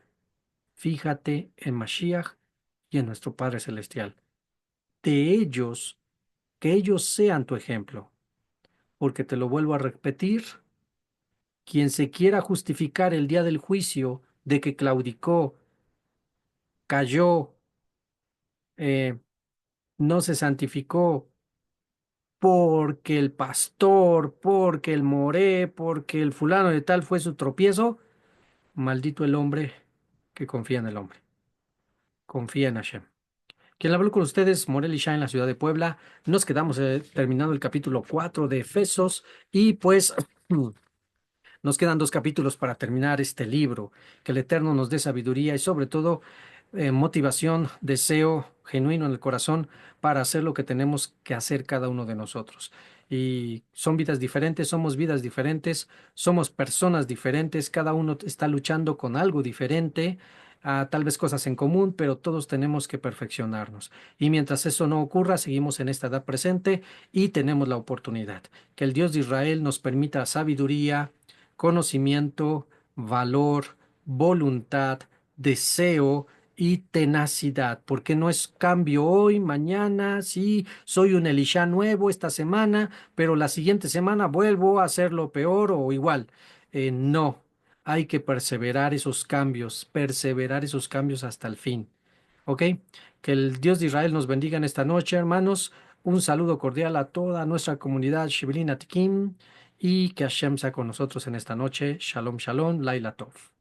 Fíjate en Mashiach y en nuestro Padre Celestial. De ellos, que ellos sean tu ejemplo. Porque te lo vuelvo a repetir, quien se quiera justificar el día del juicio de que claudicó, cayó, eh, no se santificó, porque el pastor, porque el moré, porque el fulano de tal fue su tropiezo, maldito el hombre que confía en el hombre, confía en Hashem. Quien habló con ustedes, Morel Isha en la ciudad de Puebla. Nos quedamos terminando el capítulo 4 de Efesos y pues nos quedan dos capítulos para terminar este libro. Que el Eterno nos dé sabiduría y sobre todo motivación, deseo genuino en el corazón para hacer lo que tenemos que hacer cada uno de nosotros. Y son vidas diferentes, somos vidas diferentes, somos personas diferentes, cada uno está luchando con algo diferente, tal vez cosas en común, pero todos tenemos que perfeccionarnos. Y mientras eso no ocurra, seguimos en esta edad presente y tenemos la oportunidad. Que el Dios de Israel nos permita sabiduría, conocimiento, valor, voluntad, deseo y tenacidad, porque no es cambio hoy, mañana, sí, soy un Elisha nuevo esta semana, pero la siguiente semana vuelvo a hacerlo peor o igual. No, hay que perseverar esos cambios hasta el fin. ¿Ok? Que el Dios de Israel nos bendiga en esta noche, hermanos. Un saludo cordial a toda nuestra comunidad Shibelin Atikim y que Hashem sea con nosotros en esta noche. Shalom, shalom, Laila Tov.